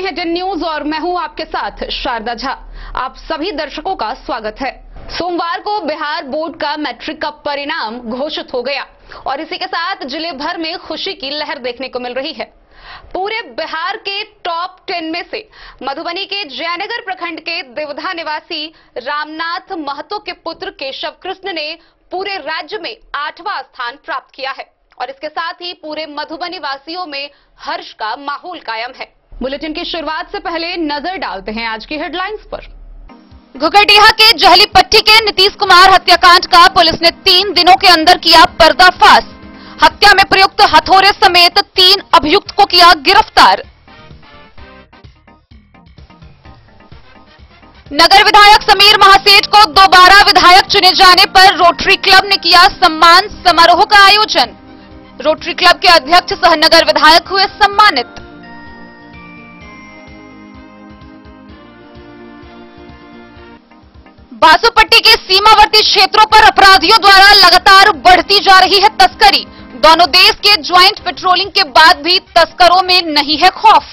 हैं 10 न्यूज और मैं हूं आपके साथ शारदा झा। आप सभी दर्शकों का स्वागत है। सोमवार को बिहार बोर्ड का मैट्रिक का परिणाम घोषित हो गया और इसी के साथ जिले भर में खुशी की लहर देखने को मिल रही है। पूरे बिहार के टॉप 10 में से मधुबनी के जयनगर प्रखंड के देवधा निवासी रामनाथ महतो के पुत्र केशव कृष्ण ने पूरे राज्य में 8वां स्थान प्राप्त किया है और इसके साथ ही पूरे मधुबनी वासियों में हर्ष का माहौल कायम है। बुलेटिन की शुरुआत से पहले नजर डालते हैं आज की हेडलाइंस पर। घुघरडीहा के जहलीपट्टी के नीतीश कुमार हत्याकांड का पुलिस ने 3 दिनों के अंदर किया पर्दाफाश। हत्या में प्रयुक्त हथौड़े समेत 3 अभियुक्त को किया गिरफ्तार। नगर विधायक समीर महासेठ को दोबारा विधायक चुने जाने पर रोटरी क्लब ने किया सम्मान समारोह का आयोजन। रोटरी क्लब के अध्यक्ष सह नगर विधायक हुए सम्मानित। बासुपट्टी के सीमावर्ती क्षेत्रों पर अपराधियों द्वारा लगातार बढ़ती जा रही है तस्करी। दोनों देश के ज्वाइंट पेट्रोलिंग के बाद भी तस्करों में नहीं है खौफ।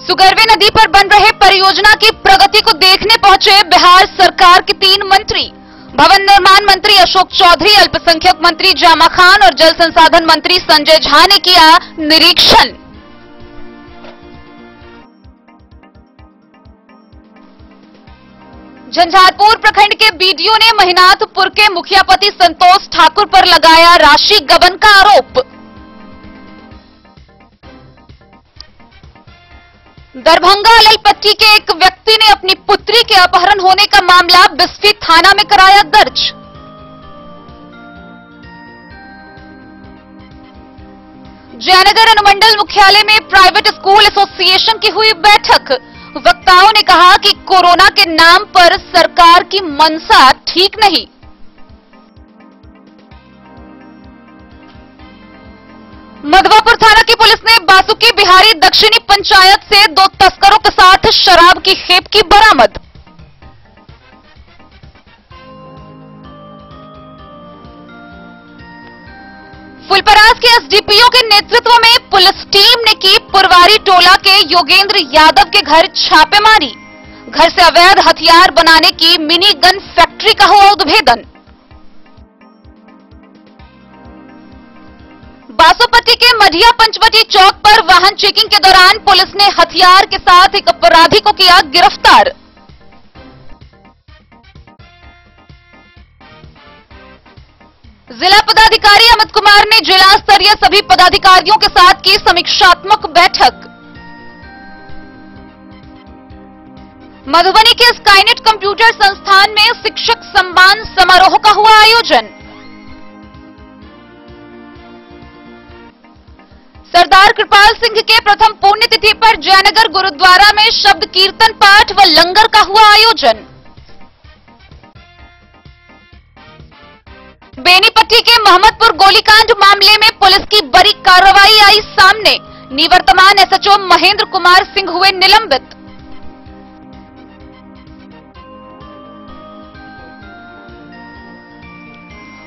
सुगरवे नदी पर बन रहे परियोजना की प्रगति को देखने पहुंचे बिहार सरकार के 3 मंत्री। भवन निर्माण मंत्री अशोक चौधरी, अल्पसंख्यक मंत्री जामा खान और जल संसाधन मंत्री संजय झा ने किया निरीक्षण। झंझारपुर प्रखंड के बीडीओ ने महिनाथपुर के मुखियापति संतोष ठाकुर पर लगाया राशि गबन का आरोप। दरभंगा ललपट्टी के एक व्यक्ति ने अपनी पुत्री के अपहरण होने का मामला बिस्फी थाना में कराया दर्ज। जयनगर अनुमंडल मुख्यालय में प्राइवेट स्कूल एसोसिएशन की हुई बैठक। वक्ताओं ने कहा कि कोरोना के नाम पर सरकार की मंशा ठीक नहीं। मधवापुर थाना की पुलिस ने बासुकी बिहारी दक्षिणी पंचायत से 2 तस्करों के साथ शराब की खेप की बरामद। फुलपरास के एसडीपीओ के नेतृत्व में पुलिस टीम ने की पुरवारी टोला के योगेंद्र यादव के घर छापेमारी। घर से अवैध हथियार बनाने की मिनी गन फैक्ट्री का हुआ उद्भेदन। बासुपट्टी के मढ़िया पंचवटी चौक पर वाहन चेकिंग के दौरान पुलिस ने हथियार के साथ एक अपराधी को किया गिरफ्तार। जिला पदाधिकारी अमित कुमार ने जिला स्तरीय सभी पदाधिकारियों के साथ की समीक्षात्मक बैठक। मधुबनी के स्काईनेट कंप्यूटर संस्थान में शिक्षक सम्मान समारोह का हुआ आयोजन। सरदार कृपाल सिंह के प्रथम पुण्यतिथि पर जयनगर गुरुद्वारा में शब्द कीर्तन पाठ व लंगर का हुआ आयोजन। बेनीपट्टी के मोहम्मदपुर गोलीकांड मामले में पुलिस की बड़ी कार्रवाई आई सामने। निवर्तमान एसएचओ महेंद्र कुमार सिंह हुए निलंबित।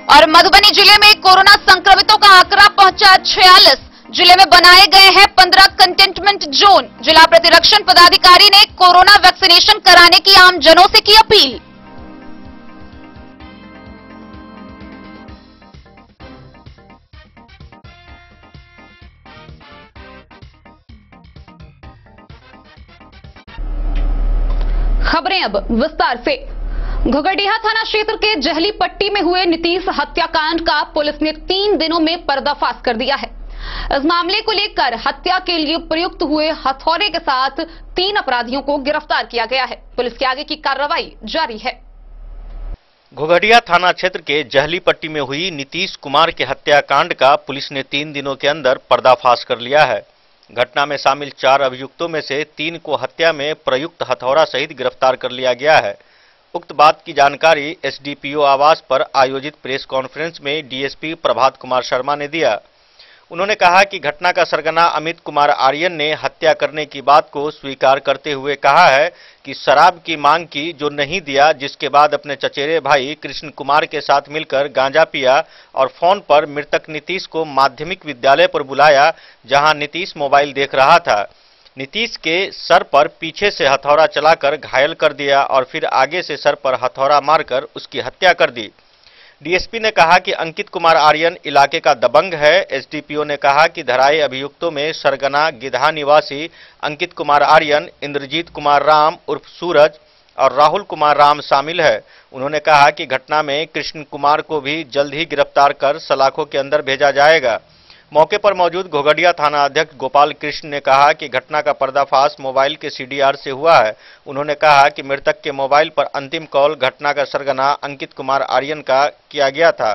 और मधुबनी जिले में कोरोना संक्रमितों का आंकड़ा पहुंचा 46। जिले में बनाए गए हैं 15 कंटेनमेंट जोन। जिला प्रतिरक्षण पदाधिकारी ने कोरोना वैक्सीनेशन कराने की आमजनों से की अपील। खबरें अब विस्तार से। घुघरडीहा थाना क्षेत्र के जहलीपट्टी में हुए नीतीश हत्याकांड का पुलिस ने 3 दिनों में पर्दाफाश कर दिया है। इस मामले को लेकर हत्या के लिए प्रयुक्त हुए हथौड़े के साथ 3 अपराधियों को गिरफ्तार किया गया है। पुलिस की आगे की कार्रवाई जारी है। घुघरडीहा थाना क्षेत्र के जहलीपट्टी में हुई नीतीश कुमार के हत्याकांड का पुलिस ने 3 दिनों के अंदर पर्दाफाश कर लिया है। घटना में शामिल 4 अभियुक्तों में से 3 को हत्या में प्रयुक्त हथौड़ा सहित गिरफ्तार कर लिया गया है। उक्त बात की जानकारी एसडीपीओ आवास पर आयोजित प्रेस कॉन्फ्रेंस में डीएसपी प्रभात कुमार शर्मा ने दिया। उन्होंने कहा कि घटना का सरगना अमित कुमार आर्यन ने हत्या करने की बात को स्वीकार करते हुए कहा है कि शराब की मांग की जो नहीं दिया, जिसके बाद अपने चचेरे भाई कृष्ण कुमार के साथ मिलकर गांजा पिया और फोन पर मृतक नीतीश को माध्यमिक विद्यालय पर बुलाया, जहां नीतीश मोबाइल देख रहा था। नीतीश के सर पर पीछे से हथौड़ा चलाकर घायल कर दिया और फिर आगे से सर पर हथौड़ा मारकर उसकी हत्या कर दी। डीएसपी ने कहा कि अंकित कुमार आर्यन इलाके का दबंग है। एसडीपीओ ने कहा कि धराई अभियुक्तों में सरगना गिधा निवासी अंकित कुमार आर्यन, इंद्रजीत कुमार राम उर्फ सूरज और राहुल कुमार राम शामिल है। उन्होंने कहा कि घटना में कृष्ण कुमार को भी जल्द ही गिरफ्तार कर सलाखों के अंदर भेजा जाएगा। मौके पर मौजूद घोघडिया थाना अध्यक्ष गोपाल कृष्ण ने कहा कि घटना का पर्दाफाश मोबाइल के सीडीआर से हुआ है। उन्होंने कहा कि मृतक के मोबाइल पर अंतिम कॉल घटना का सरगना अंकित कुमार आर्यन का किया गया था।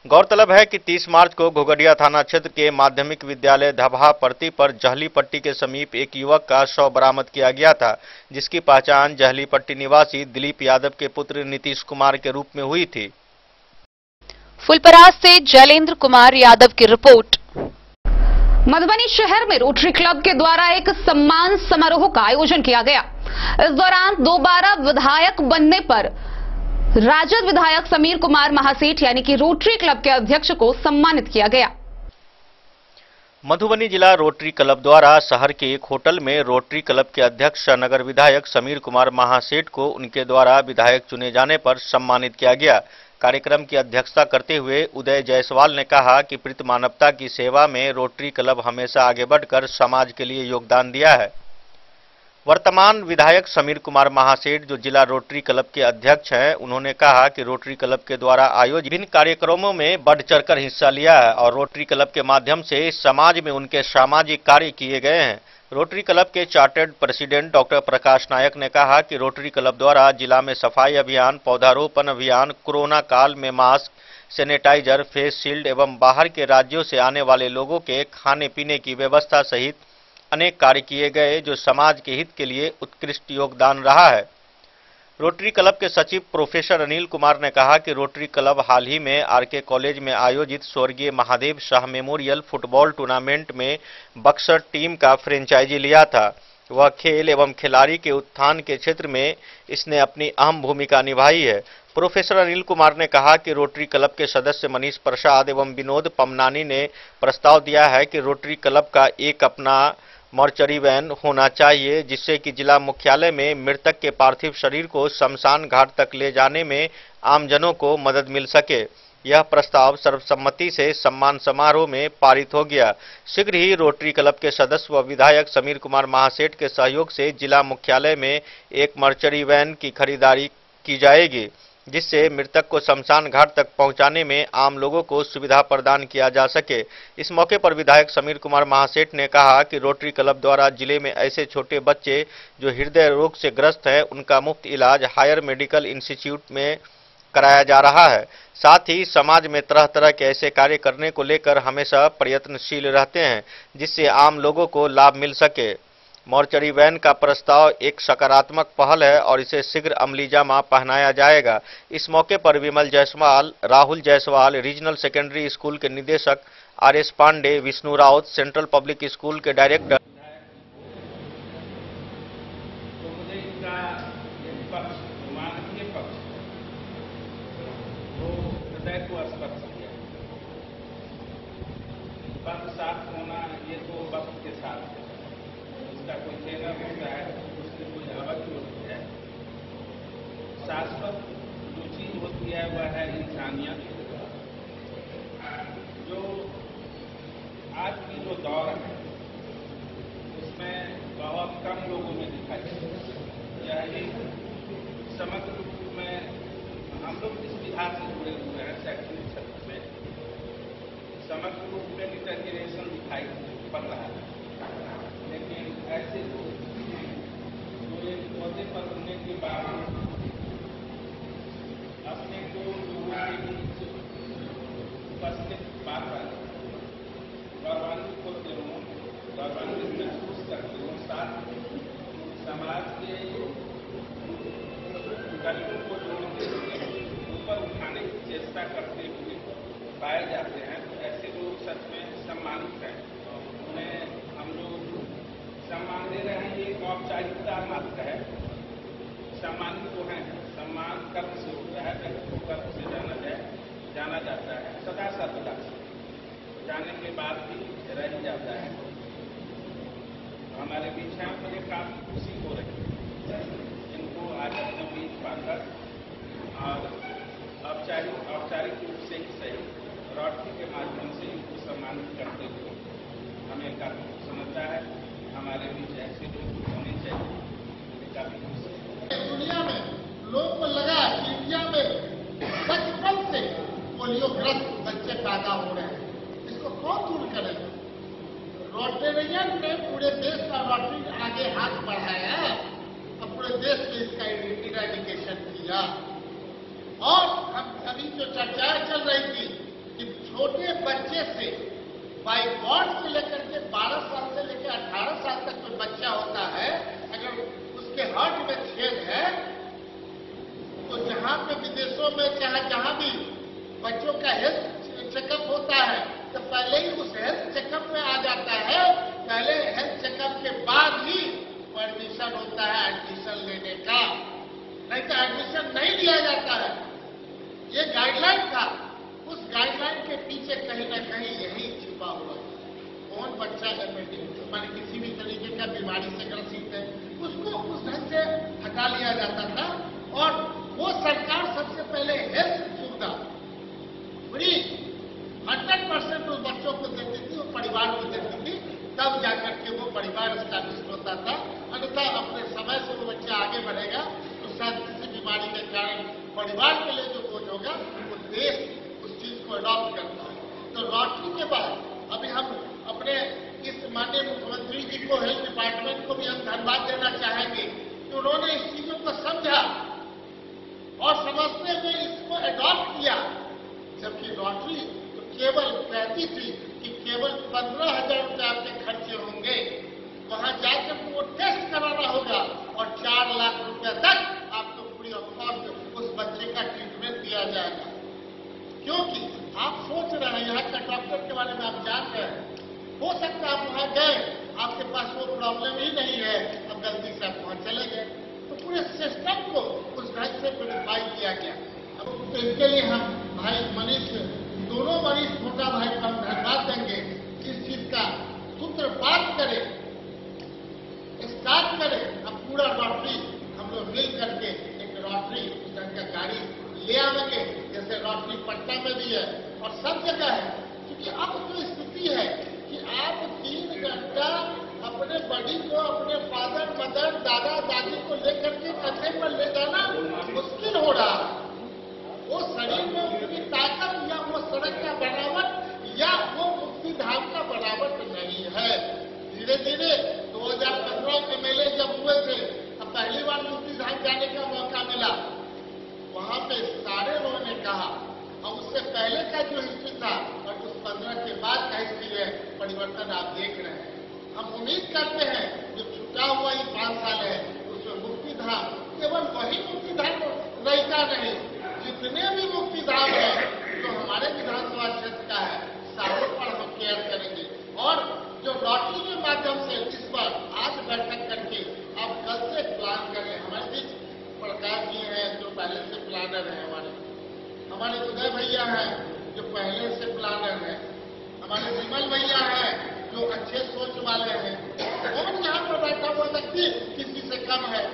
गौरतलब है कि 30 मार्च को घोघडिया थाना क्षेत्र के माध्यमिक विद्यालय धबहा परती पर जहली पट्टी के समीप एक युवक का शव बरामद किया गया था, जिसकी पहचान जहली पट्टी निवासी दिलीप यादव के पुत्र नीतीश कुमार के रूप में हुई थी। फुलपरास से जैलेंद्र कुमार यादव की रिपोर्ट। मधुबनी शहर में रोटरी क्लब के द्वारा एक सम्मान समारोह का आयोजन किया गया। इस दौरान दोबारा विधायक बनने पर राजद विधायक समीर कुमार महासेठ यानी कि रोटरी क्लब के अध्यक्ष को सम्मानित किया गया। मधुबनी जिला रोटरी क्लब द्वारा शहर के एक होटल में रोटरी क्लब के अध्यक्ष नगर विधायक समीर कुमार महासेठ को उनके द्वारा विधायक चुने जाने पर सम्मानित किया गया। कार्यक्रम की अध्यक्षता करते हुए उदय जायसवाल ने कहा कि प्रति मानवता की सेवा में रोटरी क्लब हमेशा आगे बढ़कर समाज के लिए योगदान दिया है। वर्तमान विधायक समीर कुमार महासेठ जो जिला रोटरी क्लब के अध्यक्ष हैं, उन्होंने कहा कि रोटरी क्लब के द्वारा आयोजित विभिन्न कार्यक्रमों में बढ़ चढ़कर हिस्सा लिया है और रोटरी क्लब के माध्यम से समाज में उनके सामाजिक कार्य किए गए हैं। रोटरी क्लब के chartered president doctor Prakash Nayak ने कहा कि रोटरी क्लब द्वारा जिला में सफाई अभियान, पौधारोपण अभियान, कोरोना काल में मास्क, सैनिटाइजर, फेस शील्ड एवं बाहर के राज्यों से आने वाले लोगों के खाने पीने की व्यवस्था सहित अनेक कार्य किए गए, जो समाज के हित के लिए उत्कृष्ट योगदान रहा है। रोटरी क्लब के सचिव प्रोफेसर अनिल कुमार ने कहा कि रोटरी क्लब हाल ही में आरके कॉलेज में आयोजित स्वर्गीय Mahadev Shah memorial football tournament में बक्सर टीम का फ्रेंचाइजी लिया था। वह खेल एवं खिलाड़ी के उत्थान के क्षेत्र में इसने अपनी अहम भूमिका निभाई है। प्रोफेसर अनिल कुमार ने कहा कि रोटरी क्लब के सदस्य मनीष प्रसाद एवं विनोद पमनानी ने प्रस्ताव दिया है कि रोटरी क्लब का एक अपना मॉर्चरी वैन होना चाहिए, जिससे कि जिला मुख्यालय में मृतक के पार्थिव शरीर को शमशान घाट तक ले जाने में आमजनों को मदद मिल सके। यह प्रस्ताव सर्वसम्मति से सम्मान समारोह में पारित हो गया। शीघ्र ही रोटरी क्लब के सदस्य व विधायक समीर कुमार महासेठ के सहयोग से जिला मुख्यालय में एक मॉर्चरी वैन की खरीदारी की जाएगी, जिससे मृतक को शमशान घाट तक पहुंचाने में आम लोगों को सुविधा प्रदान किया जा सके। इस मौके पर विधायक समीर कुमार महासेठ ने कहा कि रोटरी क्लब द्वारा जिले में ऐसे छोटे बच्चे जो हृदय रोग से ग्रस्त हैं, उनका मुफ्त इलाज हायर मेडिकल इंस्टीट्यूट में कराया जा रहा है। साथ ही समाज में तरह तरह के ऐसे कार्य करने को लेकर हमेशा प्रयत्नशील रहते हैं, जिससे आम लोगों को लाभ मिल सके। मॉर्चरी वैन का प्रस्ताव एक सकारात्मक पहल है और इसे शीघ्र अमलीजामा पहनाया जाएगा। इस मौके पर Vimal Jaiswal, Rahul Jaiswal, regional secondary school के निदेशक R S. Pandey, Vishnu Raut, central public school के डायरेक्टर शाश्वत जो चीज होती है वह है इंसानियत, जो आज की जो दौर है उसमें बहुत कम लोगों में दिखाई देती है। यह एक समग्र रूप में हम लोग इस विधान से जुड़े हुए हैं, शैक्षणिक क्षेत्र में समग्र रूप में डिटर्मिनेशन दिखाई पड़ रहा है, लेकिन ऐसे लोग जो एक पौधे पर होने के बाद अपने को लोगों के बीच उपस्थित पाकर गौरवान्वित होते हों, गौरवान्वित महसूस करते हों, साथ समाज के गरीबों को जोड़ते हुए ऊपर उठाने की चेष्टा करते हुए पाए जाते हैं। तो ऐसे लोग सच में सम्मानित हैं उन्हें हम लोग सम्मान दे रहे हैं। ये एक औपचारिकता मात्र है। सम्मानित तो हैं, सम्मान कर्म से होता है, जगत को कर्म से जाना जाता है, सदा सर्वदा जाने के बाद भी रह जाता है। हमारे बीच हैं, मुझे काफी खुशी हो रही है इनको आज अपने बीच पाकर और औपचारिक रूप से ही सही रोटरी के माध्यम से इनको सम्मानित करते हुए हमें काफी समझता है। हमारे बीच ऐसे लोग होने चाहिए, मुझे काफी खुशी है। दुनिया में लोगों को लगा कि इंडिया में बचपन से पोलियोग्रस्त बच्चे पैदा हो रहे हैं, इसको कौन दूर करेगा? रोटेरियन ने पूरे देश का रोटरी आगे हाथ बढ़ाया और पूरे देश में इसका इरेडिकेशन किया। और हम अभी जो चर्चाएं चल रही थी कि छोटे बच्चे से बाई बर्थ से लेकर के 12 साल से लेकर 18 साल तक जो बच्चा होता है, अगर उसके हार्ट में छेद है तो जहां पे विदेशों में चाहे जहां भी बच्चों का हेल्थ चेकअप होता है तो पहले ही उस हेल्थ चेकअप में आ जाता है। पहले हेल्थ चेकअप के बाद ही परमिशन होता है एडमिशन लेने का, नहीं तो एडमिशन नहीं लिया जाता है। ये गाइडलाइन था, उस गाइडलाइन के पीछे कहीं ना कहीं यही छिपा हुआ है। कौन बच्चा मान किसी भी तरीके का बीमारी से ग्रसित है उसको उस ढंग से हटा लिया जाता था। और वो सरकार सबसे पहले हेल्थ सुविधा फ्री 100% उस बच्चों को देती थी, वो परिवार को देती थी, तब जाकर के वो परिवार स्टैब्लिश होता था। अन्यथा अपने समय से वो बच्चा आगे बढ़ेगा तो शायद किसी बीमारी के कारण परिवार के लिए जो बोझ होगा वो देश उस चीज को अडॉप्ट करता है। तो रोटरी के बाद अभी हम अपने इस माननीय मुख्यमंत्री जी को, हेल्थ डिपार्टमेंट को भी हम धन्यवाद देना चाहेंगे कि उन्होंने इस चीजों को समझा और समझते हुए इसको अडॉप्ट किया। जबकि रोटरी तो केवल कहती थी कि केवल 15,000 रुपये आपके खर्चे होंगे, वहां जाकर वो टेस्ट कराना होगा और 4 लाख रुपए तक आपको फ्री ऑफ कॉस्ट उस बच्चे का ट्रीटमेंट दिया जाएगा। क्योंकि आप सोच रहे हैं यहाँ का डॉक्टर के बारे में आप जान रहे हैं, हो सकता है आप वहां गए, आपके पास वो प्रॉब्लम ही नहीं है, अब गलती से आप वहां चले गए, तो पूरे सिस्टम को उस ढंग से प्योरीफाई किया गया। अब इसके लिए हम भाई मनीष, दोनों मनीष छोटा भाई को हम धन्यवाद देंगे। इस चीज का सूत्रपात करें, स्टार्ट करें। अब पूरा रोटरी हम लोग मिल करके एक रोटरी उस ढंग का गाड़ी ले आवेंगे, जैसे रोटरी पटना में भी है और सब जगह है। क्योंकि अब जो स्थिति है कि आप 3 घंटा अपने बड़ी को, अपने फादर मदर दादा दादी को लेकर के कंधे पर ले जाना मुश्किल हो रहा है। वो शरीर में उतनी ताकत या वो सड़क का बनावट या वो मुक्ति धाम का बनावट नहीं है। धीरे धीरे 2015 के मेले जब हुए थे तब पहली बार मुक्ति धाम जाने का मौका मिला। वहां पे सारे लोगों ने कहा, और उससे पहले का जो हिस्ट्री था और उस 15 के बाद का हिस्ट्री है, परिवर्तन आप देख रहे हैं। हम उम्मीद करते हैं जो छुटा हुआ ही 5 साल है उसमें मुक्ति धाम केवल वही मुक्ति धाम रहता नहीं, जितने भी मुक्ति धाम है जो हमारे विधानसभा क्षेत्र का है सारों पर हम केयर करेंगे। और जो रोटरी के माध्यम से इस पर आज बैठक करके आप कल से प्लान करें। हमारे बीच प्रकाश जी हैं जो पहले से प्लानर है, हमारे उदय भैया हैं जो पहले से प्लानर है, हमारे विमल भैया हैं जो अच्छे सोच वाले हैं। कौन यहाँ पर बैठा हुआ व्यक्ति किसी से कम है?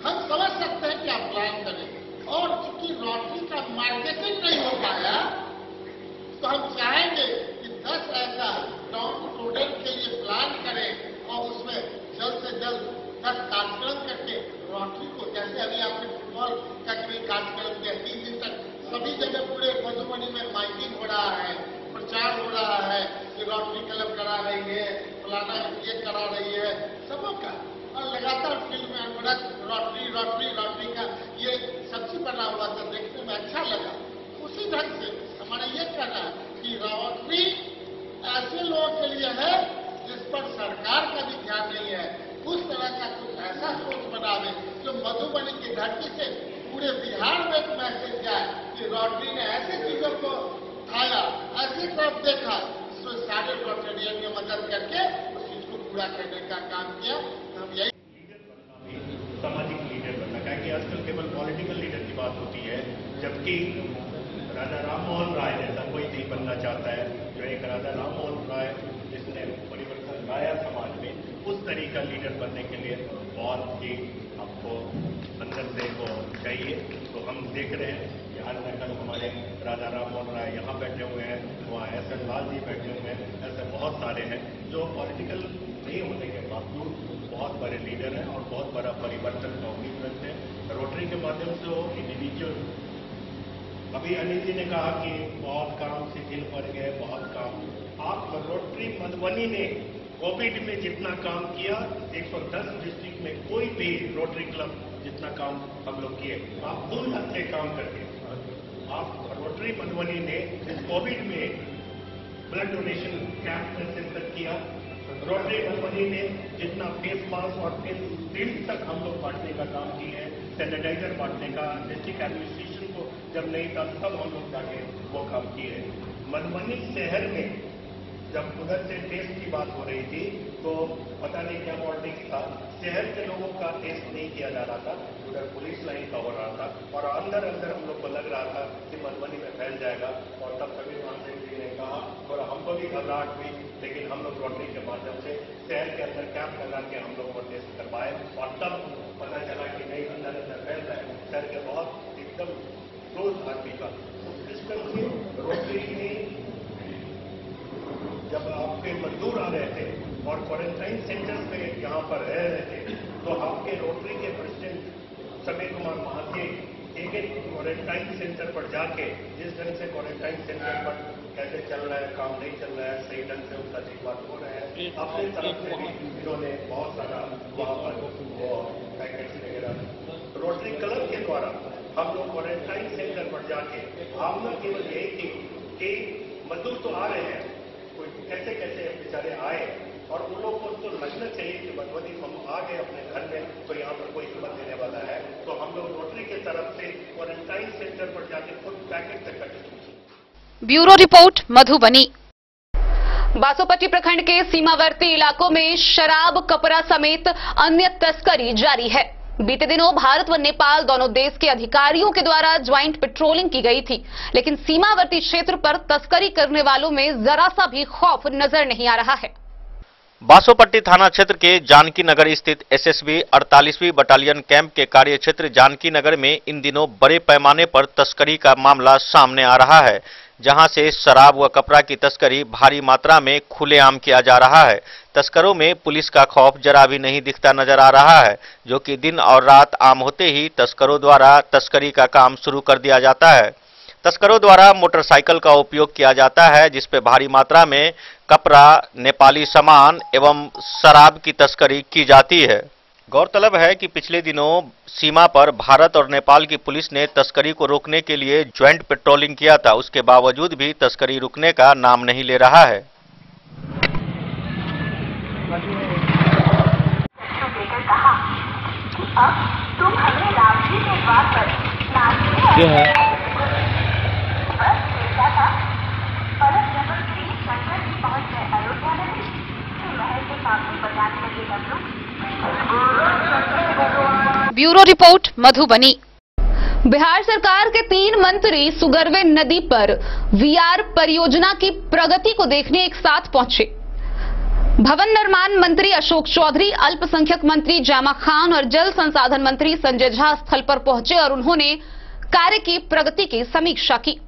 हम समझ सकते हैं कि आप प्लान करें। और चूंकि रोटरी का मार्केटिंग नहीं हो पाया तो हम चाहेंगे कि 10 ऐसा टाउन प्रोडक्ट के लिए प्लान करें और उसमें जल्द से जल्द 10 कार्यक्रम करके रोटरी को, जैसे अभी आपने फुटबॉल का कोई कार्यक्रम किया 3 दिन तक सभी जगह पूरे मधुबनी में माइकिंग हो रहा है, प्रचार हो रहा है कि रोटरी क्लब करा रही है, फलाना ये करा रही है, सबों का। और लगातार फील्ड में अनवरत रोटरी रोटरी रोटरी का ये सब्जी बना हुआ था, देखने में अच्छा लगा। उसी ढंग से हमारा ये कहना है कि रोटरी ऐसे लोगों के लिए है जिस पर सरकार का भी ध्यान नहीं है। उस तरह का कुछ ऐसा सोच बनावे जो मधुबनी की धरती से पूरे बिहार में एक मैसेज जाए कि रोटरी ने ऐसी चीजों को उठाया, ऐसी तरफ देखा, उसमें सारे रोटेरियन ने मदद करके उस चीज को पूरा करने का काम किया। हम यही सामाजिक लीडर बनना, क्या कि आजकल केवल पॉलिटिकल लीडर की बात होती है, जबकि राजा राम मोहन राय जैसा कोई नहीं बनना चाहता है। जो एक राजा राम मोहन राय जिसने परिवर्तन लाया समाज में, उस तरीका लीडर बनने के लिए बहुत ही आपको अंदर से वो चाहिए। तो हम देख रहे हैं कि आज कल हमारे राजा राम मोहन राय यहाँ बैठे हुए हैं, वहाँ एस.एन. लाल जी बैठे हुए हैं, ऐसे बहुत सारे हैं जो पॉलिटिकल नहीं होने के बावजूद बहुत बड़े लीडर हैं और बहुत बड़ा परिवर्तन का उम्मीद रखते हैं। रोटरी के माध्यम से वो इंडिविजुअल, अभी अनिल जी ने कहा कि बहुत काम शिथिल पड़ गए, बहुत काम। आप रोटरी मधुबनी ने कोविड में जितना काम किया, 110 डिस्ट्रिक्ट में कोई भी रोटरी क्लब जितना काम हम लोग किए, आप 2 लाख से काम करके आप रोटरी मधुबनी ने इस कोविड में ब्लड डोनेशन कैंप में शिरकत किया। रोटरी मधुबनी ने जितना फेस मास्क और फेस तक हम लोग बांटने का काम किए हैं, सैनिटाइजर बांटने का, डिस्ट्रिक्ट एडमिनिस्ट्रेशन को जब नहीं था तब हम लोग जाके वो काम किए। मधुबनी शहर में जब उधर से टेस्ट की बात हो रही थी तो पता नहीं क्या पॉलिटिक्स था, शहर के लोगों का टेस्ट नहीं किया जा रहा था, उधर पुलिस लाइन का हो रहा था और अंदर अंदर हम लोग को लग रहा था कि मधुबनी में फैल जाएगा। और तब कबीर मानसिंह जी ने कहा और हमको भी घबराहट हुई, लेकिन हम लोग रोटरी के माध्यम से शहर के अंदर कैंप लगा के हम लोग को टेस्ट करवाए और तब पता चला कि नहीं, अंदर अंदर फैल रहा है। शहर के बहुत एकदम क्लोज आदमी का सिस्टम से रोटरी ने जब आपके मजदूर आ रहे थे और क्वारंटाइन सेंटर्स में यहाँ पर रह रहे थे, तो आपके रोटरी के प्रेसिडेंट समीर कुमार महाते एक क्वारंटाइन सेंटर पर जाके जिस ढंग से क्वारंटाइन सेंटर पर कैसे चल रहा है, काम नहीं चल रहा है, सही ढंग से उनका देखभाल हो रहा है, अपने तरफ से भी इन्होंने बहुत सारा वहाँ पर वो पैकेट्स वगैरह रोटरी क्लब के द्वारा हम लोग क्वारंटाइन सेंटर पर जाके भावना केवल यही थी कि मजदूर तो आ रहे हैं, कैसे कैसे बेचारे आए और उन लोगों को तो लगना चाहिए कि मधुबनी हम आ गए अपने घर में तो यहाँ पर कोई खबर देने वाला है। तो हम लोग रोटरी के तरफ से क्वारंटाइन सेंटर पर जाके खुद पैकेट तक कटे। Bureau report Madhubani. बासोपट्टी प्रखंड के सीमावर्ती इलाकों में शराब, कपड़ा समेत अन्य तस्करी जारी है। बीते दिनों भारत व नेपाल दोनों देश के अधिकारियों के द्वारा ज्वाइंट पेट्रोलिंग की गई थी, लेकिन सीमावर्ती क्षेत्र पर तस्करी करने वालों में जरा सा भी खौफ नजर नहीं आ रहा है। बासोपट्टी थाना क्षेत्र के जानकी नगर स्थित एसएसबी 48वीं बटालियन कैंप के कार्य क्षेत्र जानकी नगर में इन दिनों बड़े पैमाने पर तस्करी का मामला सामने आ रहा है, जहां से शराब व कपड़ा की तस्करी भारी मात्रा में खुलेआम किया जा रहा है। तस्करों में पुलिस का खौफ जरा भी नहीं दिखता नजर आ रहा है, जो कि दिन और रात आम होते ही तस्करों द्वारा तस्करी का काम शुरू कर दिया जाता है। तस्करों द्वारा मोटरसाइकिल का उपयोग किया जाता है, जिस पे भारी मात्रा में कपड़ा, नेपाली सामान एवं शराब की तस्करी की जाती है। गौरतलब है कि पिछले दिनों सीमा पर भारत और नेपाल की पुलिस ने तस्करी को रोकने के लिए ज्वाइंट पेट्रोलिंग किया था, उसके बावजूद भी तस्करी रुकने का नाम नहीं ले रहा है। तुम हमें रामजी के द्वार पर पहुंच गए अयोध्या नगरी के महल के सामने बजाने लगे डमरू। Bureau report Madhubani. बिहार सरकार के 3 मंत्री सुगरवे नदी पर वीआर परियोजना की प्रगति को देखने एक साथ पहुंचे। भवन निर्माण मंत्री अशोक चौधरी, अल्पसंख्यक मंत्री जामा खान और जल संसाधन मंत्री संजय झा स्थल पर पहुंचे और उन्होंने कार्य की प्रगति की समीक्षा की।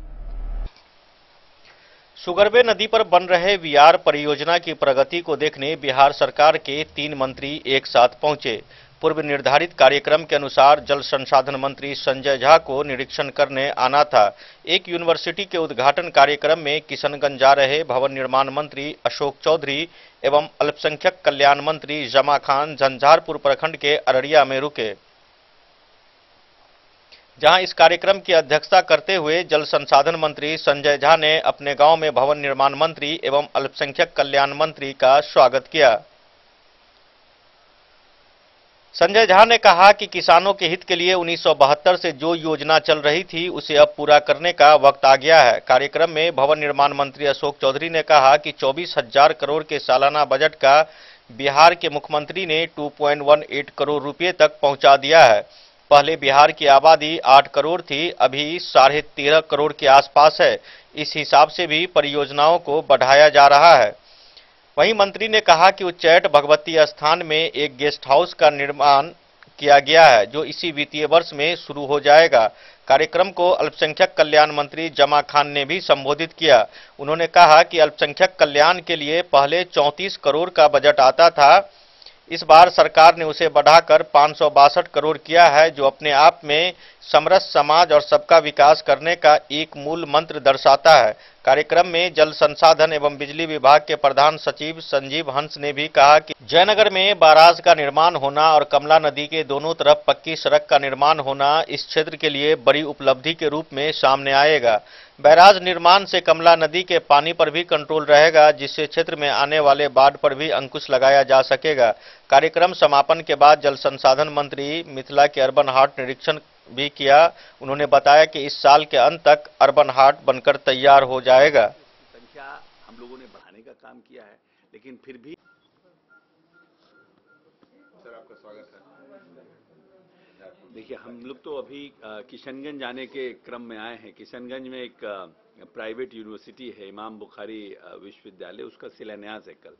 सुगरवे नदी पर बन रहे वीआर परियोजना की प्रगति को देखने बिहार सरकार के 3 मंत्री एक साथ पहुंचे। पूर्व निर्धारित कार्यक्रम के अनुसार जल संसाधन मंत्री संजय झा को निरीक्षण करने आना था। एक यूनिवर्सिटी के उद्घाटन कार्यक्रम में किशनगंज जा रहे भवन निर्माण मंत्री अशोक चौधरी एवं अल्पसंख्यक कल्याण मंत्री जमा खान झंझारपुर प्रखंड के अररिया में रुके, जहां इस कार्यक्रम की अध्यक्षता करते हुए जल संसाधन मंत्री संजय झा ने अपने गांव में भवन निर्माण मंत्री एवं अल्पसंख्यक कल्याण मंत्री का स्वागत किया। संजय झा ने कहा कि किसानों के हित के लिए 1972 से जो योजना चल रही थी उसे अब पूरा करने का वक्त आ गया है। कार्यक्रम में भवन निर्माण मंत्री अशोक चौधरी ने कहा कि 24,000 करोड़ के सालाना बजट का बिहार के मुख्यमंत्री ने 2.18 करोड़ रुपए तक पहुंचा दिया है। पहले बिहार की आबादी 8 करोड़ थी, अभी 13.5 करोड़ के आसपास है। इस हिसाब से भी परियोजनाओं को बढ़ाया जा रहा है। वहीं मंत्री ने कहा कि उच्चैठ भगवती स्थान में एक गेस्ट हाउस का निर्माण किया गया है, जो इसी वित्तीय वर्ष में शुरू हो जाएगा। कार्यक्रम को अल्पसंख्यक कल्याण मंत्री जमा खान ने भी संबोधित किया। उन्होंने कहा कि अल्पसंख्यक कल्याण के लिए पहले 34 करोड़ का बजट आता था, इस बार सरकार ने उसे बढ़ाकर 562 करोड़ किया है, जो अपने आप में समरस समाज और सबका विकास करने का एक मूल मंत्र दर्शाता है। कार्यक्रम में जल संसाधन एवं बिजली विभाग के प्रधान सचिव संजीव हंस ने भी कहा कि जयनगर में बाराज का निर्माण होना और कमला नदी के दोनों तरफ पक्की सड़क का निर्माण होना इस क्षेत्र के लिए बड़ी उपलब्धि के रूप में सामने आएगा। बैराज निर्माण से कमला नदी के पानी पर भी कंट्रोल रहेगा, जिससे क्षेत्र में आने वाले बाढ़ पर भी अंकुश लगाया जा सकेगा। कार्यक्रम समापन के बाद जल संसाधन मंत्री मिथिला के अर्बन हाट निरीक्षण भी किया। उन्होंने बताया कि इस साल के अंत तक अर्बन हाट बनकर तैयार हो जाएगा। संख्या हम लोगों ने बढ़ाने का काम किया है, लेकिन फिर भी सर आपका स्वागत है। देखिए, हम लोग तो अभी किशनगंज आने के क्रम में आए हैं। किशनगंज में एक प्राइवेट यूनिवर्सिटी है, इमाम बुखारी विश्वविद्यालय, उसका शिलान्यास है कल।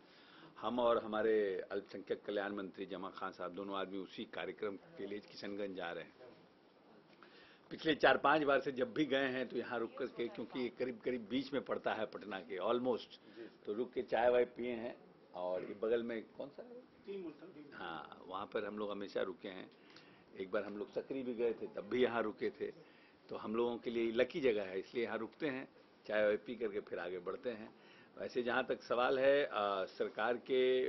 हम और हमारे अल्पसंख्यक कल्याण मंत्री जमा खान साहब दोनों आदमी उसी कार्यक्रम के लिए किशनगंज जा रहे हैं। पिछले 4-5 बार से जब भी गए हैं तो यहाँ रुक करके, क्योंकि ये करीब करीब बीच में पड़ता है पटना के ऑलमोस्ट, तो रुक के चाय वाय पिए हैं। और ये बगल में कौन सा है, हाँ, वहाँ पर हम लोग हमेशा रुके हैं। एक बार हम लोग सकरी भी गए थे, तब भी यहाँ रुके थे। तो हम लोगों के लिए लकी जगह है, इसलिए यहाँ रुकते हैं, चाय वाय पी करके फिर आगे बढ़ते हैं। वैसे जहाँ तक सवाल है सरकार के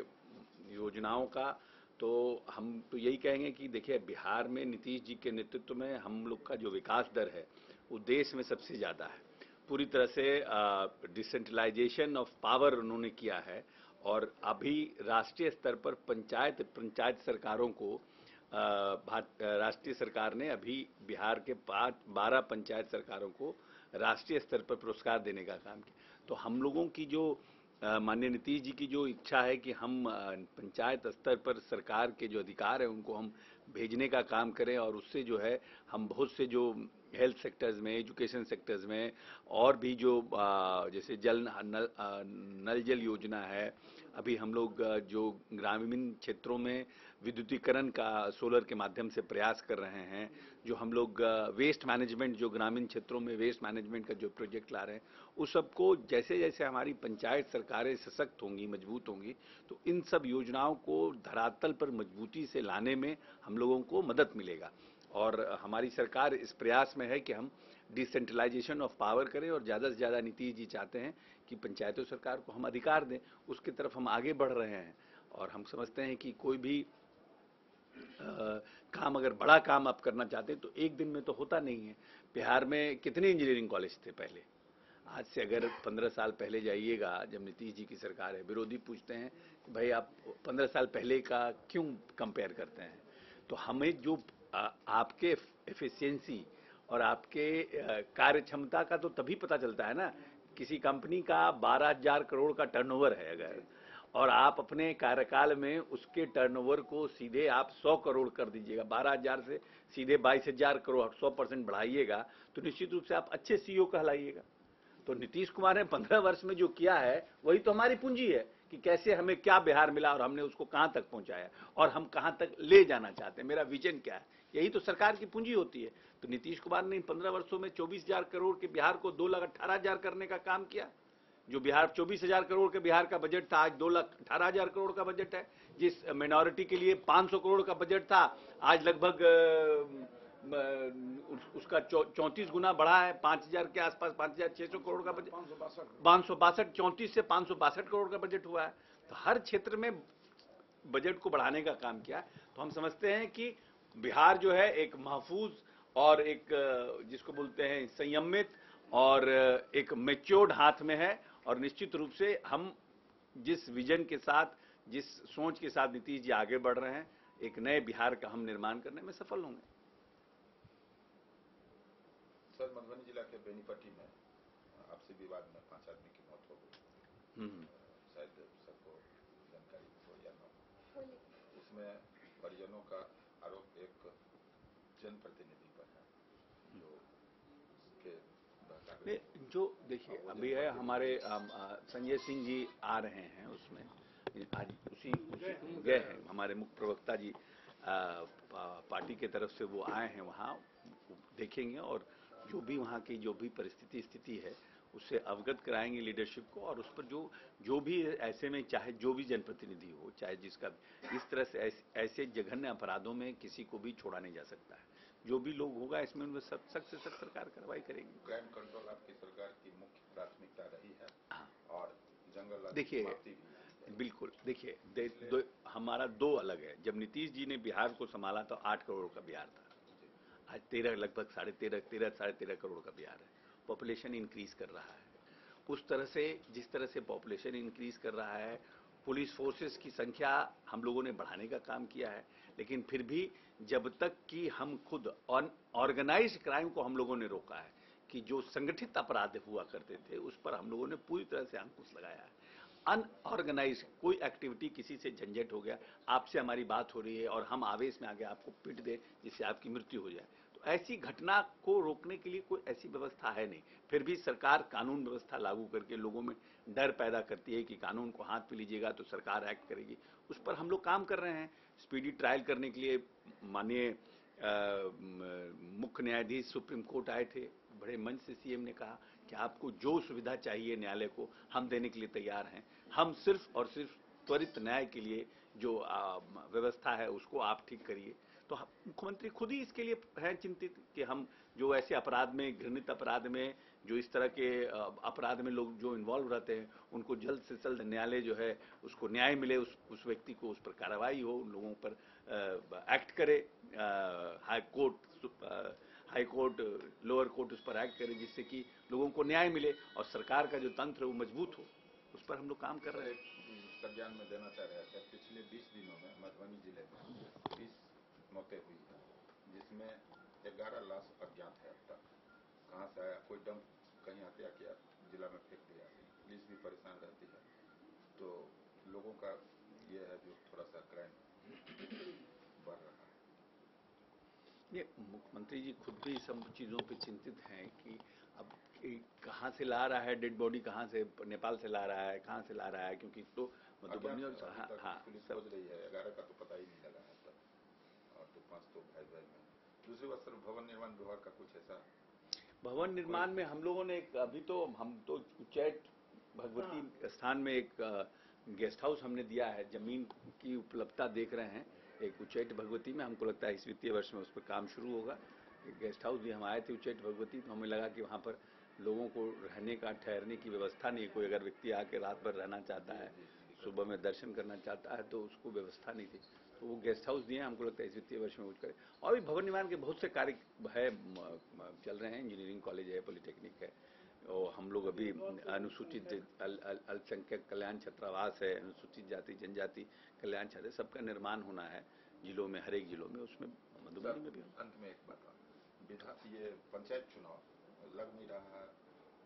योजनाओं का, तो हम तो यही कहेंगे कि देखिए, बिहार में नीतीश जी के नेतृत्व में हम लोग का जो विकास दर है वो देश में सबसे ज़्यादा है। पूरी तरह से डिसेंट्रलाइजेशन ऑफ पावर उन्होंने किया है। और अभी राष्ट्रीय स्तर पर पंचायत सरकारों को राष्ट्रीय सरकार ने अभी बिहार के 12 पंचायत सरकारों को राष्ट्रीय स्तर पर पुरस्कार देने का काम किया। तो हम लोगों की जो माननीय नीतीश जी की जो इच्छा है कि हम पंचायत स्तर पर सरकार के जो अधिकार है उनको हम भेजने का काम करें, और उससे जो है हम बहुत से जो हेल्थ सेक्टर्स में, एजुकेशन सेक्टर्स में, और भी जो जैसे नल जल योजना है, अभी हम लोग जो ग्रामीण क्षेत्रों में विद्युतीकरण का सोलर के माध्यम से प्रयास कर रहे हैं, जो हम लोग वेस्ट मैनेजमेंट, जो ग्रामीण क्षेत्रों में वेस्ट मैनेजमेंट का जो प्रोजेक्ट ला रहे हैं, उस सबको जैसे जैसे हमारी पंचायत सरकारें सशक्त होंगी, मजबूत होंगी, तो इन सब योजनाओं को धरातल पर मजबूती से लाने में हम लोगों को मदद मिलेगा। और हमारी सरकार इस प्रयास में है कि हम डिसेंट्रलाइजेशन ऑफ पावर करें, और ज़्यादा से ज़्यादा नीतीश जी चाहते हैं कि पंचायतों सरकार को हम अधिकार दें। उसकी तरफ हम आगे बढ़ रहे हैं। और हम समझते हैं कि कोई भी काम, अगर बड़ा काम आप करना चाहते हैं तो एक दिन में तो होता नहीं है। बिहार में कितने इंजीनियरिंग कॉलेज थे पहले? आज से अगर 15 साल पहले जाइएगा, जब नीतीश जी की सरकार है, विरोधी पूछते हैं कि भाई आप 15 साल पहले का क्यों कंपेयर करते हैं? तो हमें जो आपके एफिशिएंसी और आपके कार्य क्षमता का तो तभी पता चलता है ना। किसी कंपनी का 12,000 करोड़ का टर्नओवर है अगर, और आप अपने कार्यकाल में उसके टर्नओवर को सीधे आप 100 करोड़ कर दीजिएगा, 12,000 से सीधे 22,000 करोड़ 100% बढ़ाइएगा, तो निश्चित रूप से आप अच्छे सीईओ कहलाइएगा। तो नीतीश कुमार ने 15 वर्ष में जो किया है वही तो हमारी पूंजी है, कि कैसे हमें क्या बिहार मिला और हमने उसको कहां तक पहुंचाया और हम कहां तक ले जाना चाहते हैं, मेरा विजन क्या है, यही तो सरकार की पूंजी होती है। तो नीतीश कुमार ने इन 15 वर्षों में 24,000 करोड़ के बिहार को 2,18,000 करने का काम किया। जो बिहार 24,000 करोड़ के बिहार का बजट था, आज 2,18,000 करोड़ का बजट है। जिस माइनॉरिटी के लिए 500 करोड़ का बजट था, आज लगभग उसका 34 गुना बढ़ा है, 5,000 के आसपास, 5,600 करोड़ का बजट, 562, 34 से 562 करोड़ का बजट हुआ है। तो हर क्षेत्र में बजट को बढ़ाने का काम किया। तो हम समझते हैं कि बिहार जो है एक महफूज और एक जिसको बोलते हैं संयमित और एक मैच्योर्ड हाथ में है। और निश्चित रूप से हम जिस विजन के साथ, जिस सोच के साथ नीतीश जी आगे बढ़ रहे हैं, एक नए बिहार का हम निर्माण करने में सफल होंगे। सर, मधुबनी जिला के बेनीपट्टी में आपसी विवाद में 5 आदमी की मौत हो गई। शायद सबको जानकारी हो या न हो, उसमें परिजनों का आरोप एक जनप्रतिनिधि पर है जो उसके जो देखिए अभी है हमारे संजय सिंह जी आ रहे हैं, उसमें आज उसी गए हैं हमारे मुख्य प्रवक्ता जी पार्टी के तरफ से वो आए हैं, वहाँ देखेंगे और जो भी वहाँ की जो भी स्थिति है उससे अवगत कराएंगे लीडरशिप को, और उस पर जो भी ऐसे में चाहे जो भी जनप्रतिनिधि हो, चाहे जिसका इस तरह से ऐसे जघन्य अपराधों में किसी को भी छोड़ा नहीं जा सकता है। जो भी लोग होगा इसमें उनमें सख्त से सख्त सरकार कार्रवाई करेगी। क्राइम कंट्रोल आपकी सरकार की मुख्य प्राथमिकता रही है। हाँ। और जंगल देखिए बिल्कुल, देखिए हमारा 2 अलग है। जब नीतीश जी ने बिहार को संभाला तो 8 करोड़ का बिहार था, आज 13 लगभग 13.5 करोड़ का बिहार है। पॉपुलेशन इंक्रीज कर रहा है। उस तरह से जिस तरह से पॉपुलेशन इंक्रीज कर रहा है, पुलिस फोर्सेस की संख्या हम लोगों ने बढ़ाने का काम किया है, लेकिन फिर भी जब तक कि हम खुद ऑर्गेनाइज्ड क्राइम को हम लोगों ने रोका है, कि जो संगठित अपराध हुआ करते थे उस पर हम लोगों ने पूरी तरह से अंकुश लगाया है। अनऑर्गेनाइज कोई एक्टिविटी, किसी से झंझट हो गया, आपसे हमारी बात हो रही है और हम आवेश में आगे आपको पीट दे जिससे आपकी मृत्यु हो जाए, तो ऐसी घटना को रोकने के लिए कोई ऐसी व्यवस्था है नहीं। फिर भी सरकार कानून व्यवस्था लागू करके लोगों में डर पैदा करती है कि कानून को हाथ में लीजिएगा तो सरकार एक्ट करेगी। उस पर हम लोग काम कर रहे हैं। स्पीडी ट्रायल करने के लिए माननीय मुख्य न्यायाधीश सुप्रीम कोर्ट आए थे, बड़े मंच से सीएम ने कहा कि आपको जो सुविधा चाहिए न्यायालय को हम देने के लिए तैयार हैं। हम सिर्फ और सिर्फ त्वरित न्याय के लिए जो व्यवस्था है उसको आप ठीक करिए। तो मुख्यमंत्री खुद ही इसके लिए हैं चिंतित कि हम जो ऐसे अपराध में, घृणित अपराध में, जो इस तरह के अपराध में लोग जो इन्वॉल्व रहते हैं उनको जल्द से जल्द न्यायालय जो है उसको न्याय मिले, उस व्यक्ति को उस पर कार्रवाई हो, उन लोगों पर एक्ट करे, हाई कोर्ट लोअर कोर्ट उस पर एक्ट करे जिससे कि लोगों को न्याय मिले और सरकार का जो तंत्र है वो मजबूत हो। उस पर हम लोग काम कर रहे हैं। संज्ञान में देना चाह रहे थे, पिछले 20 दिनों में मधुबनी जिले में 20 मौतें हुई है, जिसमें 11 लाश अज्ञात है अब तक। कहाँ से आया, कोई डंप कहीं हत्या किया, जिला में फेंक दिया। पुलिस भी परेशान रहती है, तो लोगों का ये है जो थोड़ा सा क्राइम बढ़ रहा है। ये मुख्यमंत्री जी खुद भी सब चीज़ों पे चिंतित हैं कि अब कहाँ से ला रहा है डेड बॉडी, कहाँ से, नेपाल से ला रहा है, कहाँ से ला रहा है, क्योंकि तो मधुबनी और हाँ पुलिस खोज रही है। 11 का तो पता ही नहीं लगा है तक, और तो 5 तो भाई में। दूसरी बात सर, भवन निर्माण विभाग का कुछ ऐसा भवन निर्माण में हम लोगों ने अभी तो हम तो उच्चैठ भगवती स्थान में एक गेस्ट हाउस हमने दिया है, जमीन की उपलब्धता देख रहे हैं एक उच्चैठ भगवती में। हमको लगता है इस वित्तीय वर्ष में उस पर काम शुरू होगा। गेस्ट हाउस भी हम आए थे उच्चैठ भगवती, तो हमें लगा कि वहाँ पर लोगों को रहने का, ठहरने की व्यवस्था नहीं, कोई अगर व्यक्ति आके रात भर रहना चाहता है, सुबह में दर्शन करना चाहता है तो उसको व्यवस्था नहीं थी, तो वो गेस्ट हाउस दिए। हमको लगता है इस वित्तीय वर्ष में कुछ करें। और भी भवन निर्माण के बहुत से कार्य है चल रहे हैं, इंजीनियरिंग कॉलेज है, पॉलिटेक्निक है, और हम लोग अभी अनुसूचित अल्पसंख्यक कल्याण छात्रावास है, अनुसूचित जाति जनजाति कल्याण छात्र, सबका निर्माण होना है जिलों में, हर एक जिलों में, उसमें मधुबनी में भी। अंत में एक बात, ये पंचायत चुनाव लग नहीं रहा है